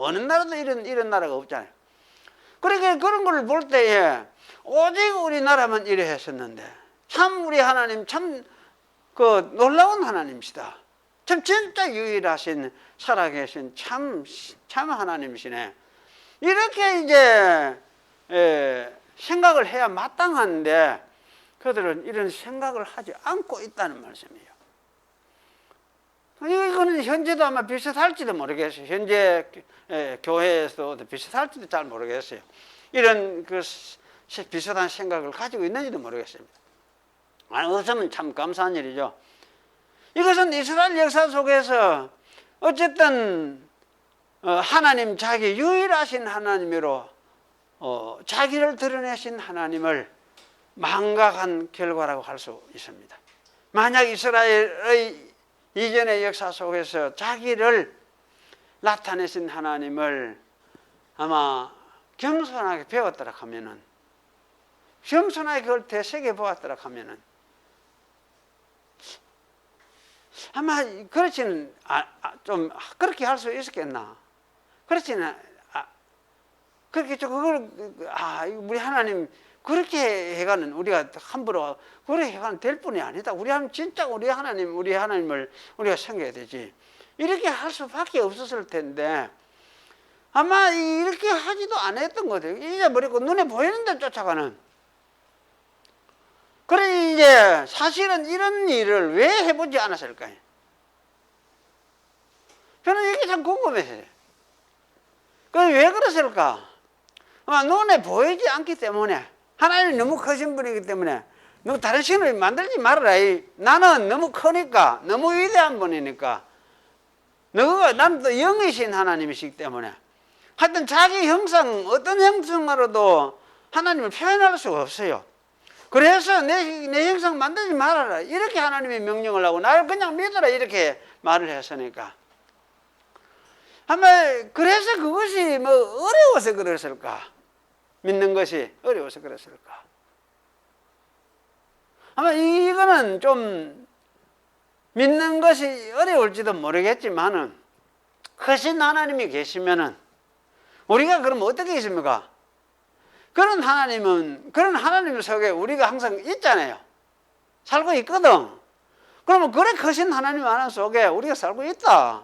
이런 나라가 없잖아요. 그러니까 그런 걸 볼 때에 오직 우리나라만 이래 했었는데, 참 우리 하나님 참 놀라운 하나님이시다, 참 진짜 유일하신 살아계신 참 하나님이시네, 이렇게 이제 생각을 해야 마땅한데 그들은 이런 생각을 하지 않고 있다는 말씀이에요. 이거는 현재도 아마 비슷할지도 모르겠어요. 현재 교회에서도 비슷할지도 잘 모르겠어요. 이런 비슷한 생각을 가지고 있는지도 모르겠습니다. 없으면 참 감사한 일이죠. 이것은 이스라엘 역사 속에서 어쨌든 하나님, 자기 유일하신 하나님으로 자기를 드러내신 하나님을 망각한 결과라고 할 수 있습니다. 만약 이스라엘의 이전의 역사 속에서 자기를 나타내신 하나님을 아마 겸손하게 배웠더라 하면은, 겸손하게 그걸 되새겨 보았더라 하면은 아마 그렇지는 좀 그렇게 할 수 있었겠나? 그렇지는 그렇게 좀 그걸 우리 하나님 그렇게 해가는, 우리가 함부로 그렇게 해가는 될 뿐이 아니다. 우리 하나님 진짜 우리 하나님을 우리가 섬겨야 되지. 이렇게 할 수밖에 없었을 텐데 아마 이렇게 하지도 않았던 것 같아요. 잊어버리고 눈에 보이는 데 쫓아가는. 그래 이제 사실은 이런 일을 왜 해보지 않았을까요? 저는 이게 참 궁금해요. 왜 그랬을까? 아마 눈에 보이지 않기 때문에, 하나님이 너무 크신 분이기 때문에 너 다른 신을 만들지 말아라. 나는 너무 크니까, 너무 위대한 분이니까, 나는 또 영이신 하나님이시기 때문에 하여튼 자기 형상, 어떤 형상으로도 하나님을 표현할 수가 없어요. 그래서 내 형상 만들지 말아라, 이렇게 하나님이 명령을 하고 나를 그냥 믿어라, 이렇게 말을 했으니까 아마 그래서 그것이 어려워서 그랬을까? 믿는 것이 어려워서 그랬을까? 아마 이거는 좀 믿는 것이 어려울지도 모르겠지만은, 크신 하나님이 계시면은 우리가 그럼 어떻게 있습니까? 그런 하나님 속에 우리가 항상 있잖아요. 살고 있거든. 그러면 그래 크신 하나님 하나 속에 우리가 살고 있다,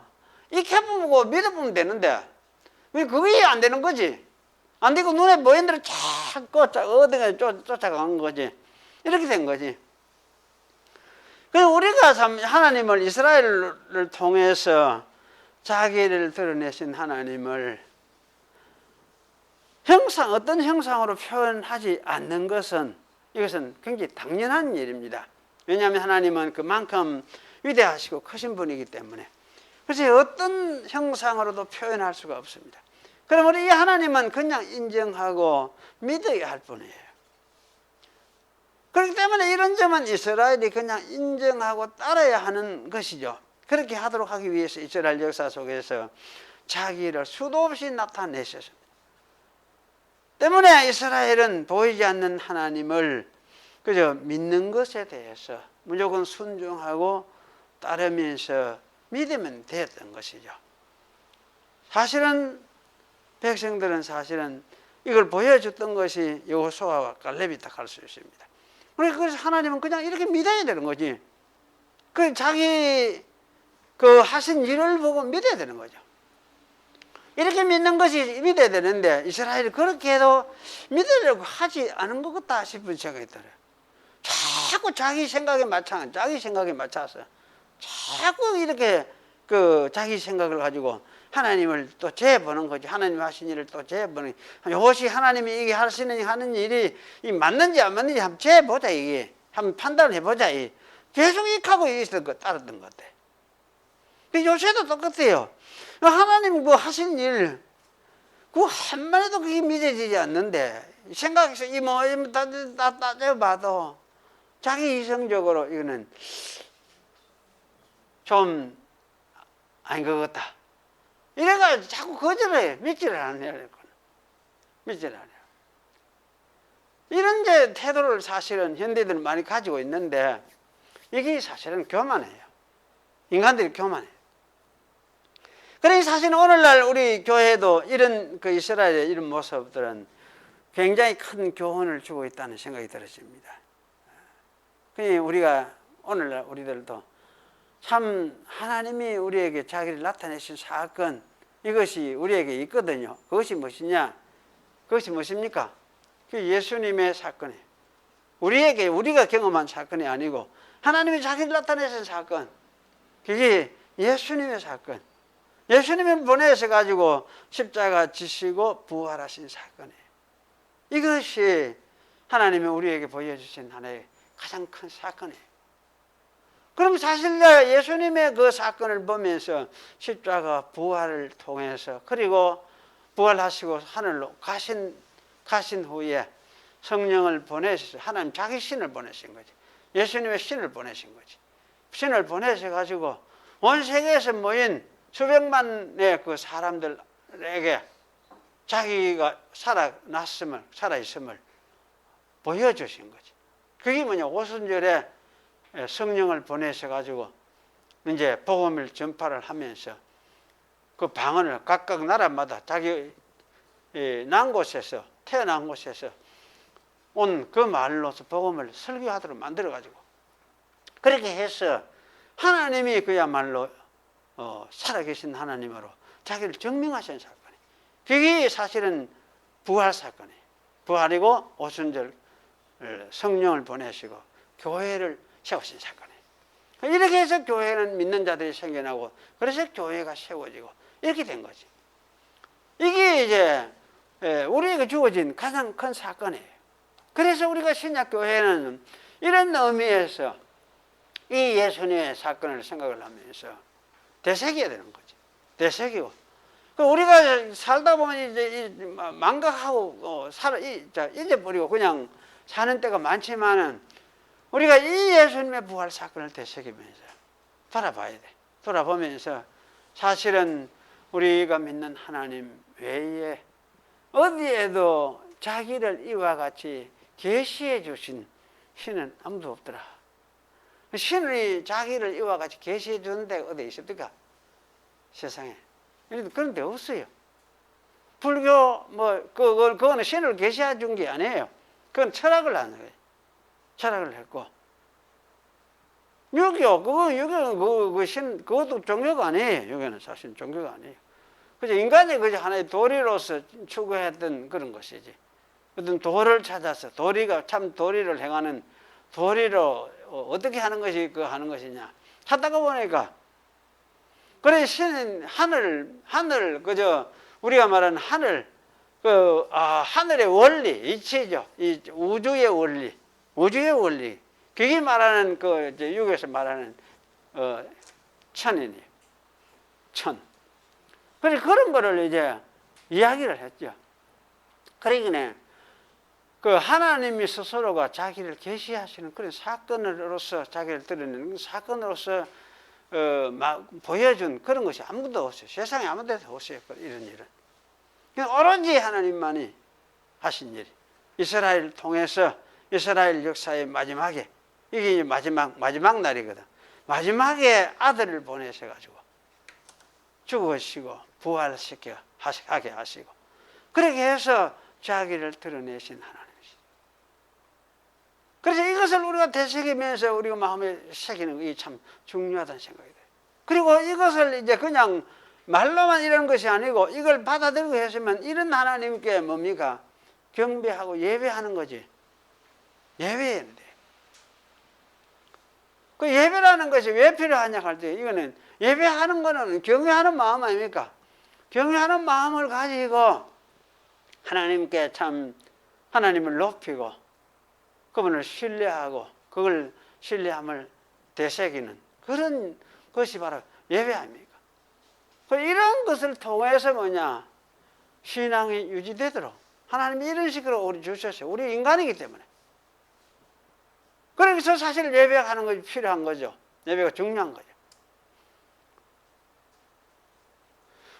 이렇게 보고 믿어보면 되는데 왜 그게 안 되는 거지? 안 되고 눈에 보이는 대로 자꾸 어디가 쫓아가는 거지. 이렇게 된 거지. 그래서 우리가 참 하나님을, 이스라엘을 통해서 자기를 드러내신 하나님을 어떤 형상으로 표현하지 않는 것은, 이것은 굉장히 당연한 일입니다. 왜냐하면 하나님은 그만큼 위대하시고 크신 분이기 때문에. 그래서 어떤 형상으로도 표현할 수가 없습니다. 그럼 우리 이 하나님은 그냥 인정하고 믿어야 할 뿐이에요. 그렇기 때문에 이런 점은 이스라엘이 그냥 인정하고 따라야 하는 것이죠. 그렇게 하도록 하기 위해서 이스라엘 역사 속에서 자기를 수도 없이 나타내셨습니다. 때문에 이스라엘은 보이지 않는 하나님을 그저 믿는 것에 대해서 무조건 순종하고 따르면서 믿으면 되었던 것이죠. 사실은 백성들은 사실은 이걸 보여줬던 것이 여호수아와 갈렙이다 할 수 있습니다. 그래서 하나님은 그냥 이렇게 믿어야 되는 거지. 그 자기 그 하신 일을 보고 믿어야 되는 거죠. 이렇게 믿는 것이 믿어야 되는데 이스라엘이 그렇게 해도 믿으려고 하지 않은 것 같다 싶은 생각이 들어요. 자꾸 자기 생각에 맞춰서 자꾸 이렇게 그 자기 생각을 가지고 하나님을 또 재보는 거지. 하나님 하신 일을 또 재보는. 이것이 하나님이 이게 하는 일이 맞는지 안 맞는지 한번 재보자, 이게. 한번 판단을 해보자. 계속 익하고 따랐던 것 같아. 요새도 똑같아요. 하나님 뭐 하신 일, 그 한마디도 그게 믿어지지 않는데, 생각해서 따져봐도 자기 이성적으로 이거는 좀 아닌 것 같다. 이래가지고 자꾸 거절해. 믿지를 않아요. 믿지를 않아요. 이런 이제 태도를 사실은 현대인들은 많이 가지고 있는데, 이게 사실은 교만해요. 인간들이 교만해요. 그래서 사실 오늘날 우리 교회도 이런 그 이스라엘의 이런 모습들은 굉장히 큰 교훈을 주고 있다는 생각이 들어집니다. 그러니 우리가 오늘날 우리들도 참 하나님이 우리에게 자기를 나타내신 사건, 이것이 우리에게 있거든요. 그것이 무엇이냐? 그것이 무엇입니까? 그 예수님의 사건이에요. 우리가 경험한 사건이 아니고 하나님이 자기를 나타내신 사건, 그게 예수님의 사건. 예수님을 보내셔 가지고 십자가 지시고 부활하신 사건이에요. 이것이 하나님이 우리에게 보여주신 하나의 가장 큰 사건이에요. 그럼 사실 예수님의 그 사건을 보면서 십자가 부활을 통해서, 그리고 부활하시고 하늘로 가신 후에 성령을 보내셔서 하나님 자기 신을 보내신 거지. 예수님의 신을 보내신 거지. 신을 보내셔 가지고 온 세계에서 모인 수백만의 그 사람들에게 자기가 살아있음을 보여주신 거지. 그게 뭐냐? 오순절에 성령을 보내셔가지고 이제 복음을 전파를 하면서 그 방언을 각각 나라마다 자기 태어난 곳에서 온 그 말로서 복음을 설교하도록 만들어가지고 그렇게 해서 하나님이 그야말로 살아계신 하나님으로 자기를 증명하신 사건이에요. 그게 사실은 부활 사건이에요. 부활이고 오순절 성령을 보내시고 교회를 세우신 사건이에요. 이렇게 해서 교회는 믿는 자들이 생겨나고, 그래서 교회가 세워지고 이렇게 된 거지. 이게 이제 우리에게 주어진 가장 큰 사건이에요. 그래서 우리가 신약교회는 이런 의미에서 이 예수님의 사건을 생각을 하면서 되새겨야 되는 거지. 되새기고. 우리가 살다 보면 이제 망각하고 잊어버리고 그냥 사는 때가 많지만은 우리가 이 예수님의 부활 사건을 되새기면서 돌아봐야 돼. 돌아보면서 사실은 우리가 믿는 하나님 외에 어디에도 자기를 이와 같이 계시해 주신 신은 아무도 없더라. 신이 자기를 이와 같이 계시해 주는 데가 어디 있습니까? 세상에. 그런 데 없어요. 불교, 그거는 신을 계시해 준 게 아니에요. 그건 철학을 하는 거예요. 철학을 했고. 유교는 그것도 종교가 아니에요. 유교는 사실 종교가 아니에요. 그저 인간이 그저 하나의 도리로서 추구했던 그런 것이지. 어떤 도를 찾아서, 참 도리를 행하는 도리로 어떻게 하는 것이 하는 것이냐. 찾다가 보니까, 그래, 신은 하늘, 그저 우리가 말하는 하늘, 하늘의 원리, 이치죠. 이 우주의 원리. 그게 말하는 이제 유교에서 말하는, 천이니. 천. 그래, 그런 거를 이제 이야기를 했죠. 그러기는 하나님이 스스로가 자기를 계시하시는 그런 사건으로서 자기를 드러내는 사건으로서 보여준 그런 것이 아무도 없어요. 세상에 아무 데도 없어요. 이런 일은. 오로지 하나님만이 하신 일. 이스라엘을 통해서 이스라엘 역사의 마지막에, 이게 마지막 날이거든. 마지막에 아들을 보내셔가지고 죽으시고 부활하게 하시고 그렇게 해서 자기를 드러내신 하나님이시죠. 그래서 이것을 우리가 되새기면서 우리가 마음에 새기는 것이 참 중요하다는 생각이 돼요. 그리고 이것을 이제 그냥 말로만 이런 것이 아니고 이걸 받아들이고 했으면 이런 하나님께 뭡니까? 경배하고 예배하는 거지. 예배해야 돼. 그 예배라는 것이 왜 필요하냐 할 때 이거는 예배하는 거는 경외하는 마음 아닙니까? 경외하는 마음을 가지고 하나님께 참 하나님을 높이고 그분을 신뢰하고 그걸 신뢰함을 되새기는 그런 것이 바로 예배 아닙니까? 이런 것을 통해서 뭐냐? 신앙이 유지되도록 하나님이 이런 식으로 우리 주셨어요. 우리 인간이기 때문에. 그래서 사실 예배하는 것이 필요한 거죠. 예배가 중요한 거죠.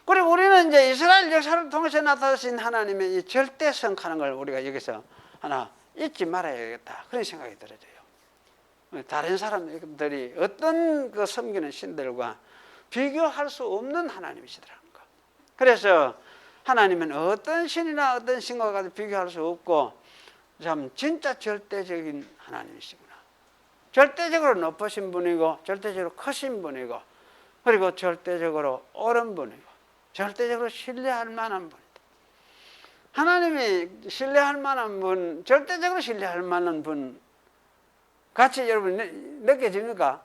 그리고 우리는 이제 이스라엘 역사를 통해서 나타나신 하나님의 이 절대성하는 걸 우리가 여기서 하나 잊지 말아야겠다. 그런 생각이 들어져요. 다른 사람들이 어떤 그 섬기는 신들과 비교할 수 없는 하나님이시더라는 거. 그래서 하나님은 어떤 신이나 어떤 신과 가도 비교할 수 없고 참 진짜 절대적인 하나님이시구나. 절대적으로 높으신 분이고 절대적으로 크신 분이고 그리고 절대적으로 옳은 분이고 절대적으로 신뢰할 만한 분이다. 하나님이 신뢰할 만한 분, 절대적으로 신뢰할 만한 분 같이 여러분 느껴집니까?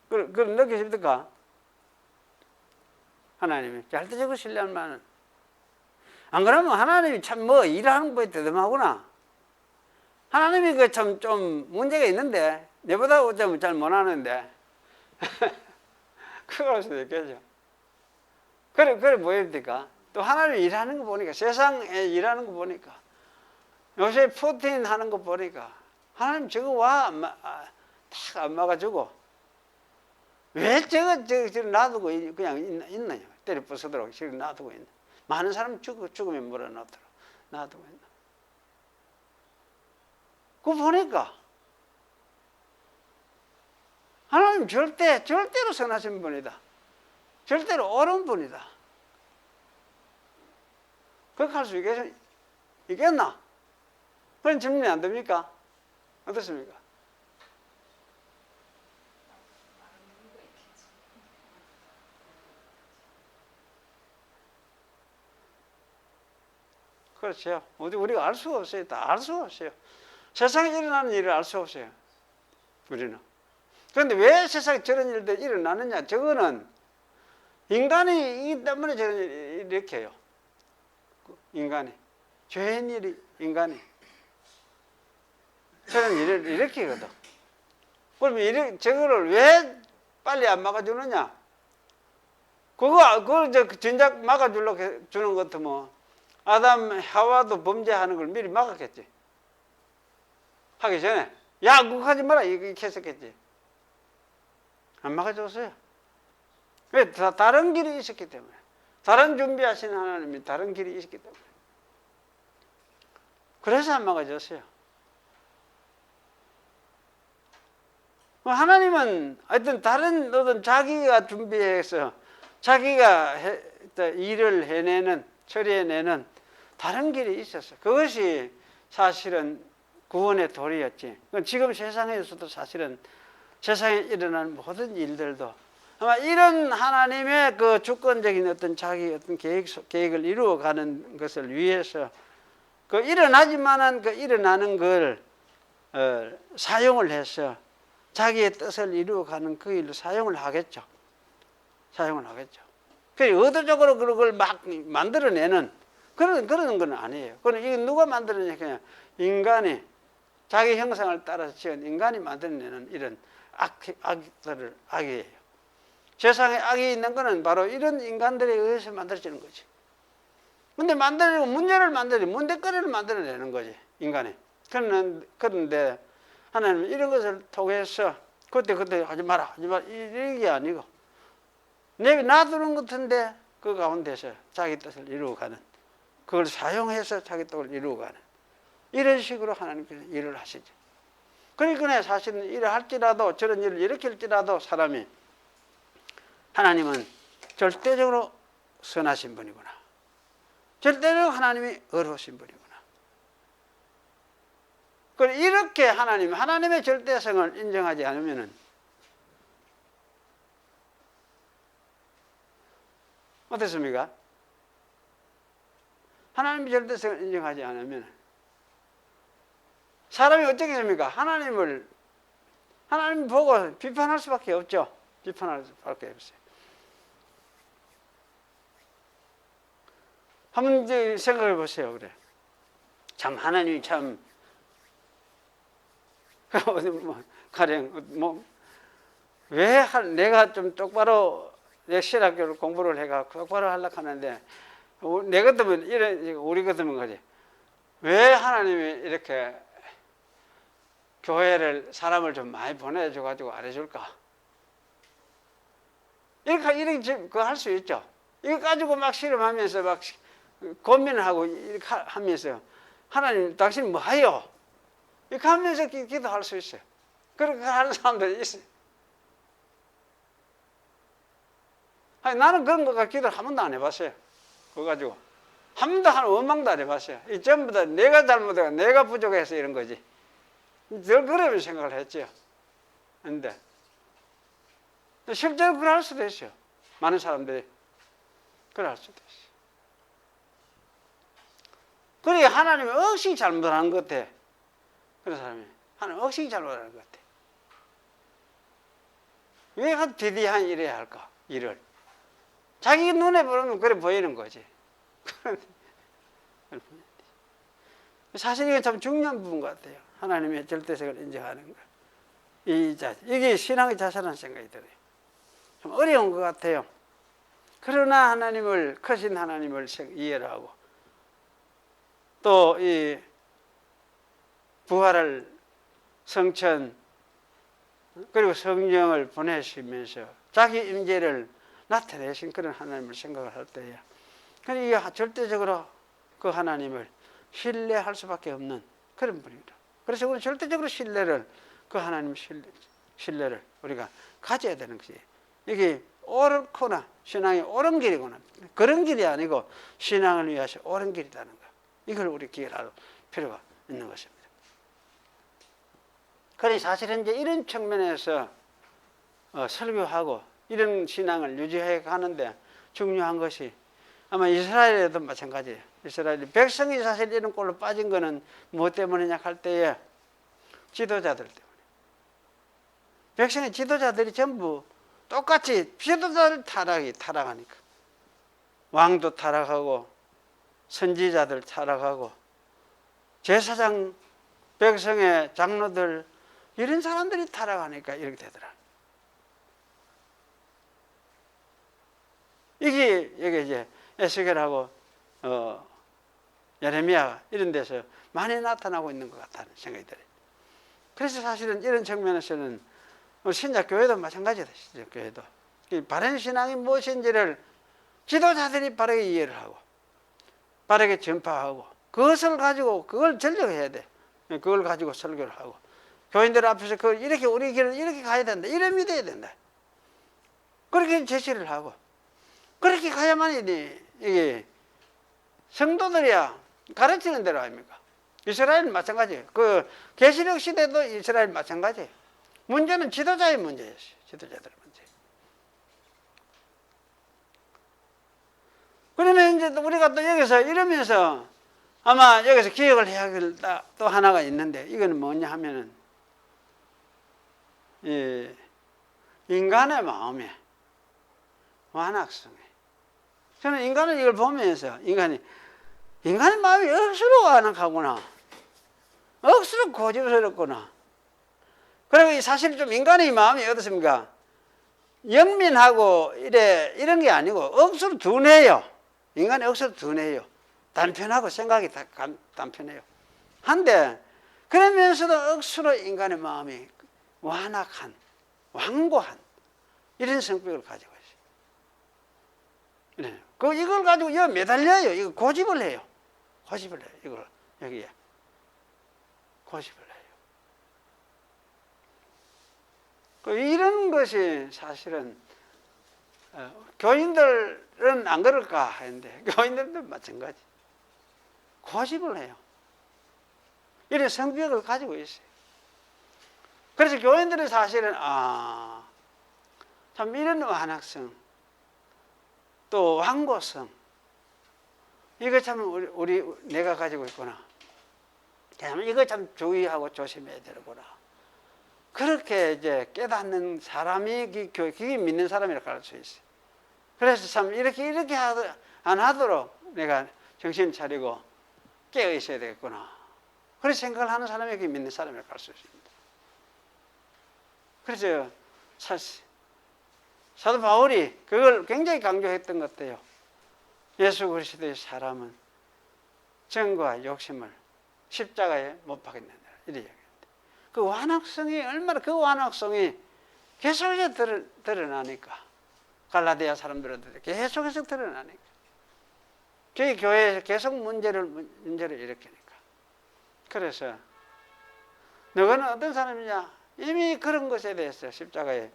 그걸 느끼십니까? 하나님이 절대적으로 신뢰할 만한. 안 그러면 하나님이 참 뭐 일하는 거에 대담하구나. 하나님이 그 참 좀 문제가 있는데 내보다 어쩌면 잘 못하는데 그럴 수도 있겠죠. 그래 보입니까? 또 하나님 일하는 거 보니까 세상에 일하는 거 보니까 요새 푸틴 하는 거 보니까 하나님 저거 와 딱 안 막아주고 왜 저거 놔두고 그냥 있느냐? 때려 부수도록 저기 놔두고 있나? 많은 사람 죽으면 물어놓도록 놔두고 있나? 그거 보니까 하나님 절대로 선하신 분이다. 절대로 옳은 분이다. 그렇게 할 수 있겠나? 그런 질문이 안 됩니까? 어떻습니까? 그렇죠. 우리가 알 수가 없어요. 다 알 수가 없어요. 세상에 일어나는 일을 알 수 없어요. 우리는. 그런데 왜 세상에 저런 일들이 일어나느냐? 저거는 인간이기 때문에 저런 일이 이렇게 해요. 인간이. 죄인 일이 인간이. 저런 일을 이렇게 하거든. 그러면 저거를 왜 빨리 안 막아주느냐? 그걸 진작 막아주려고 주는 것 같으면 아담, 하와도 범죄하는 걸 미리 막았겠지. 하기 전에 야 그거 하지 마라 이렇게 했었겠지. 안 막아줬어요. 왜? 다른 길이 있었기 때문에. 다른 준비하신 하나님이 다른 길이 있었기 때문에. 그래서 안 막아줬어요. 하나님은 하여튼 다른 어떤 자기가 준비해서 자기가 일을 해내는 처리해내는 다른 길이 있었어요. 그것이 사실은 구원의 도리였지. 지금 세상에서도 사실은 세상에 일어나는 모든 일들도 아마 이런 하나님의 그 주권적인 어떤 자기 어떤 계획을 이루어가는 것을 위해서 그 일어나지만은 그 일어나는 걸 사용을 해서 자기의 뜻을 이루어가는 그 일로 사용을 하겠죠. 사용을 하겠죠. 그 의도적으로 그걸 막 만들어내는 그런 건 아니에요. 그건 이게 누가 만들어내냐? 그냥 인간이 자기 형상을 따라서 지은 인간이 만들어내는 이런 악이에요. 세상에 악이 있는 것은 바로 이런 인간들에 의해서 만들어지는 거지. 근데 만들고 문제거리를 만들어내는 거지, 인간이. 그런데 하나님은 이런 것을 통해서 그때 하지 마라 이런 게 아니고 내가 놔두는 것 같은데 그 가운데서 자기 뜻을 이루어가는 그걸 사용해서 자기 뜻을 이루어가는 이런 식으로 하나님께서 일을 하시죠. 그러니까 사실은 일을 할지라도 저런 일을 일으킬지라도 사람이 하나님은 절대적으로 선하신 분이구나. 절대적 하나님이 어려우신 분이구나. 그럼 이렇게 하나님의 절대성을 인정하지 않으면은 어떻습니까? 하나님의 절대성을 인정하지 않으면 사람이 어떻겠습니까? 하나님 보고 비판할 수밖에 없죠. 비판할 수밖에 없어요. 한번 이제 생각해 보세요. 그래. 참 하나님이 참 가령 왜 내가 좀 똑바로 신학교를 공부를 해가 똑바로 하려고 하는데 내 같으면 우리 같으면 그지. 왜 하나님이 이렇게 교회를 사람을 좀 많이 보내줘 가지고 안 해줄까? 이렇게 그거 할 수 있죠. 이거 가지고 막 실험하면서 막 고민하고 이렇게 하면서 하나님 당신 뭐 해요? 이렇게 하면서 기도할 수 있어요. 그렇게 하는 사람들이 있어요. 아니, 나는 그런 거 기도를 한 번도 안 해봤어요. 그거 가지고 한 번도 원망도 안 해봤어요. 이 전부 다 내가 잘못해서 내가 부족해서 이런 거지. 늘 그런 생각을 했죠. 근데 실제로 그럴 수도 있어요. 많은 사람들이 그럴 수도 있어요. 그러니까 하나님이 억시 잘못하는 것 같아. 그런 사람이 하나님 억시 잘못하는 것 같아. 왜 디디한 일해야 할까? 일을 자기 눈에 보면 그래 보이는 거지. 사실 이게 참 중요한 부분 같아요. 하나님의 절대성을 인정하는 것. 이게 신앙의 자세라는 생각이 들어요. 좀 어려운 것 같아요. 그러나 크신 하나님을 이해를 하고 또 이 부활을 성천 그리고 성령을 보내시면서 자기 임재를 나타내신 그런 하나님을 생각을 할 때에 그러니까 절대적으로 그 하나님을 신뢰할 수밖에 없는 그런 분입니다. 그래서 우리 절대적으로 그 하나님 신뢰를 우리가 가져야 되는 것이 이게 옳거나 신앙이 옳은 길이구나. 그런 길이 아니고 신앙을 위해서 옳은 길이라는 거. 이걸 우리 기억할 필요가 있는 것입니다. 그래 사실은 이제 이런 측면에서 설교하고 이런 신앙을 유지해 가는데 중요한 것이 아마 이스라엘에도 마찬가지예요. 이스라엘 백성이 사실 이런 꼴로 빠진 거는 무엇 때문이냐 할 때에 지도자들 때문에. 백성의 지도자들이 전부 똑같이 지도자를 타락하니까 왕도 타락하고 선지자들 타락하고 제사장 백성의 장로들 이런 사람들이 타락하니까 이렇게 되더라. 이게 이제 에스겔하고 예레미야 이런 데서 많이 나타나고 있는 것 같다는 생각이 들어요. 그래서 사실은 이런 측면에서는 신약교회도 마찬가지다. 신약교회도 바른 신앙이 무엇인지를 지도자들이 바르게 이해를 하고 바르게 전파하고 그것을 가지고 그걸 전력해야 돼. 그걸 가지고 설교를 하고 교인들 앞에서 이렇게 우리 길을 이렇게 가야 된다. 이래 믿어야 된다. 그렇게 제시를 하고 그렇게 가야만 이게 성도들이야 가르치는 대로 아닙니까? 이스라엘은 마찬가지예요. 계시록 시대도 이스라엘 마찬가지예요. 문제는 지도자의 문제였어요. 지도자들의 문제. 그러면 이제 우리가 또 여기서 이러면서 아마 여기서 기억을 해야 할 또 하나가 있는데 이거는 뭐냐 하면은 인간의 마음에 완악성에 저는 인간은 이걸 보면서 인간의 마음이 억수로 완악하구나. 억수로 고집스럽구나. 그리고 사실 좀 인간의 마음이 어떻습니까? 영민하고 이런 게 아니고 억수로 둔해요. 인간이 억수로 둔해요. 단편하고 생각이 단편해요. 한데 그러면서도 억수로 인간의 마음이 완악한, 완고한 이런 성격을 가지고 있어요. 이걸 가지고 매달려요. 이거 고집을 해요. 고집을 해요. 이걸 여기에 고집을 해요. 이런 것이 사실은 교인들은 안 그럴까 하는데 교인들도 마찬가지. 고집을 해요. 이런 성격을 가지고 있어요. 그래서 교인들은 사실은 참 이런 완악성, 또 완고성, 이거 참 내가 가지고 있구나. 이거 참 주의하고 조심해야 되는구나. 그렇게 이제 깨닫는 사람이 그게 믿는 사람이라고 할 수 있어요. 그래서 참 이렇게 안 하도록 내가 정신 차리고 깨어 있어야 되겠구나. 그런 생각을 하는 사람이 그게 믿는 사람이라고 할 수 있습니다. 그래서 사도 바울이 그걸 굉장히 강조했던 것 같아요. 예수 그리스도의 사람은 정과 욕심을 십자가에 못 박겠느냐 이래 이야기합니다. 그 완악성이 얼마나 그 완악성이 계속해서 드러나니까 갈라디아 사람들한테 계속해서 드러나니까 저희 교회에서 계속 문제를 일으키니까 그래서 너는 어떤 사람이냐? 이미 그런 것에 대해서 십자가에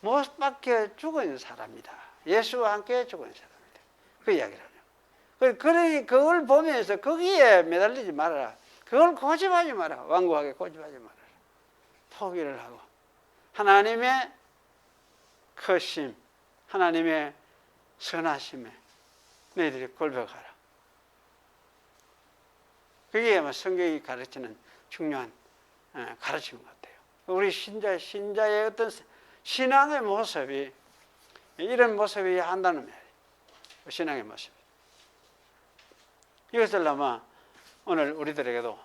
못 박혀 죽어 있는 사람이다. 예수와 함께 죽어 있는 사람이다. 그 이야기를 하네요. 그러니 그걸 보면서 거기에 매달리지 말아라. 그걸 고집하지 마라. 완고하게 고집하지 말아라. 포기를 하고 하나님의 크심, 하나님의 선하심에 너희들이 골백하라. 그게 아마 성경이 가르치는 중요한 가르침인 것 같아요. 우리 신자의 어떤 신앙의 모습이 이런 모습이 한다는 말이에요. 신앙의 모습. 이것을 아마 오늘 우리들에게도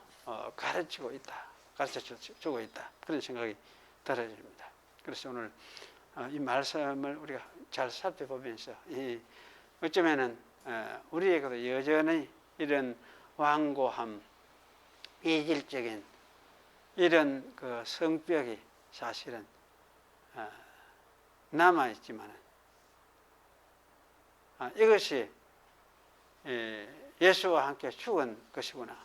가르치고 있다. 가르쳐 주고 있다. 그런 생각이 들어집니다. 그래서 오늘 이 말씀을 우리가 잘 살펴보면서 어쩌면은 우리에게도 여전히 이런 완고함, 이질적인 이런 그 성격이 사실은 남아있지만 이것이 예수와 함께 죽은 것이구나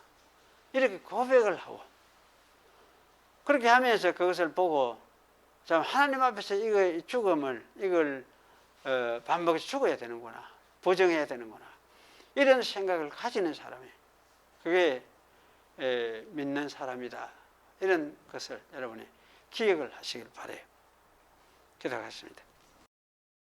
이렇게 고백을 하고 그렇게 하면서 그것을 보고 참 하나님 앞에서 이거 죽음을 이걸 반복해서 죽어야 되는구나 부정해야 되는구나 이런 생각을 가지는 사람이 그게 믿는 사람이다 이런 것을 여러분이 기억을 하시길 바라요. 기도하겠습니다.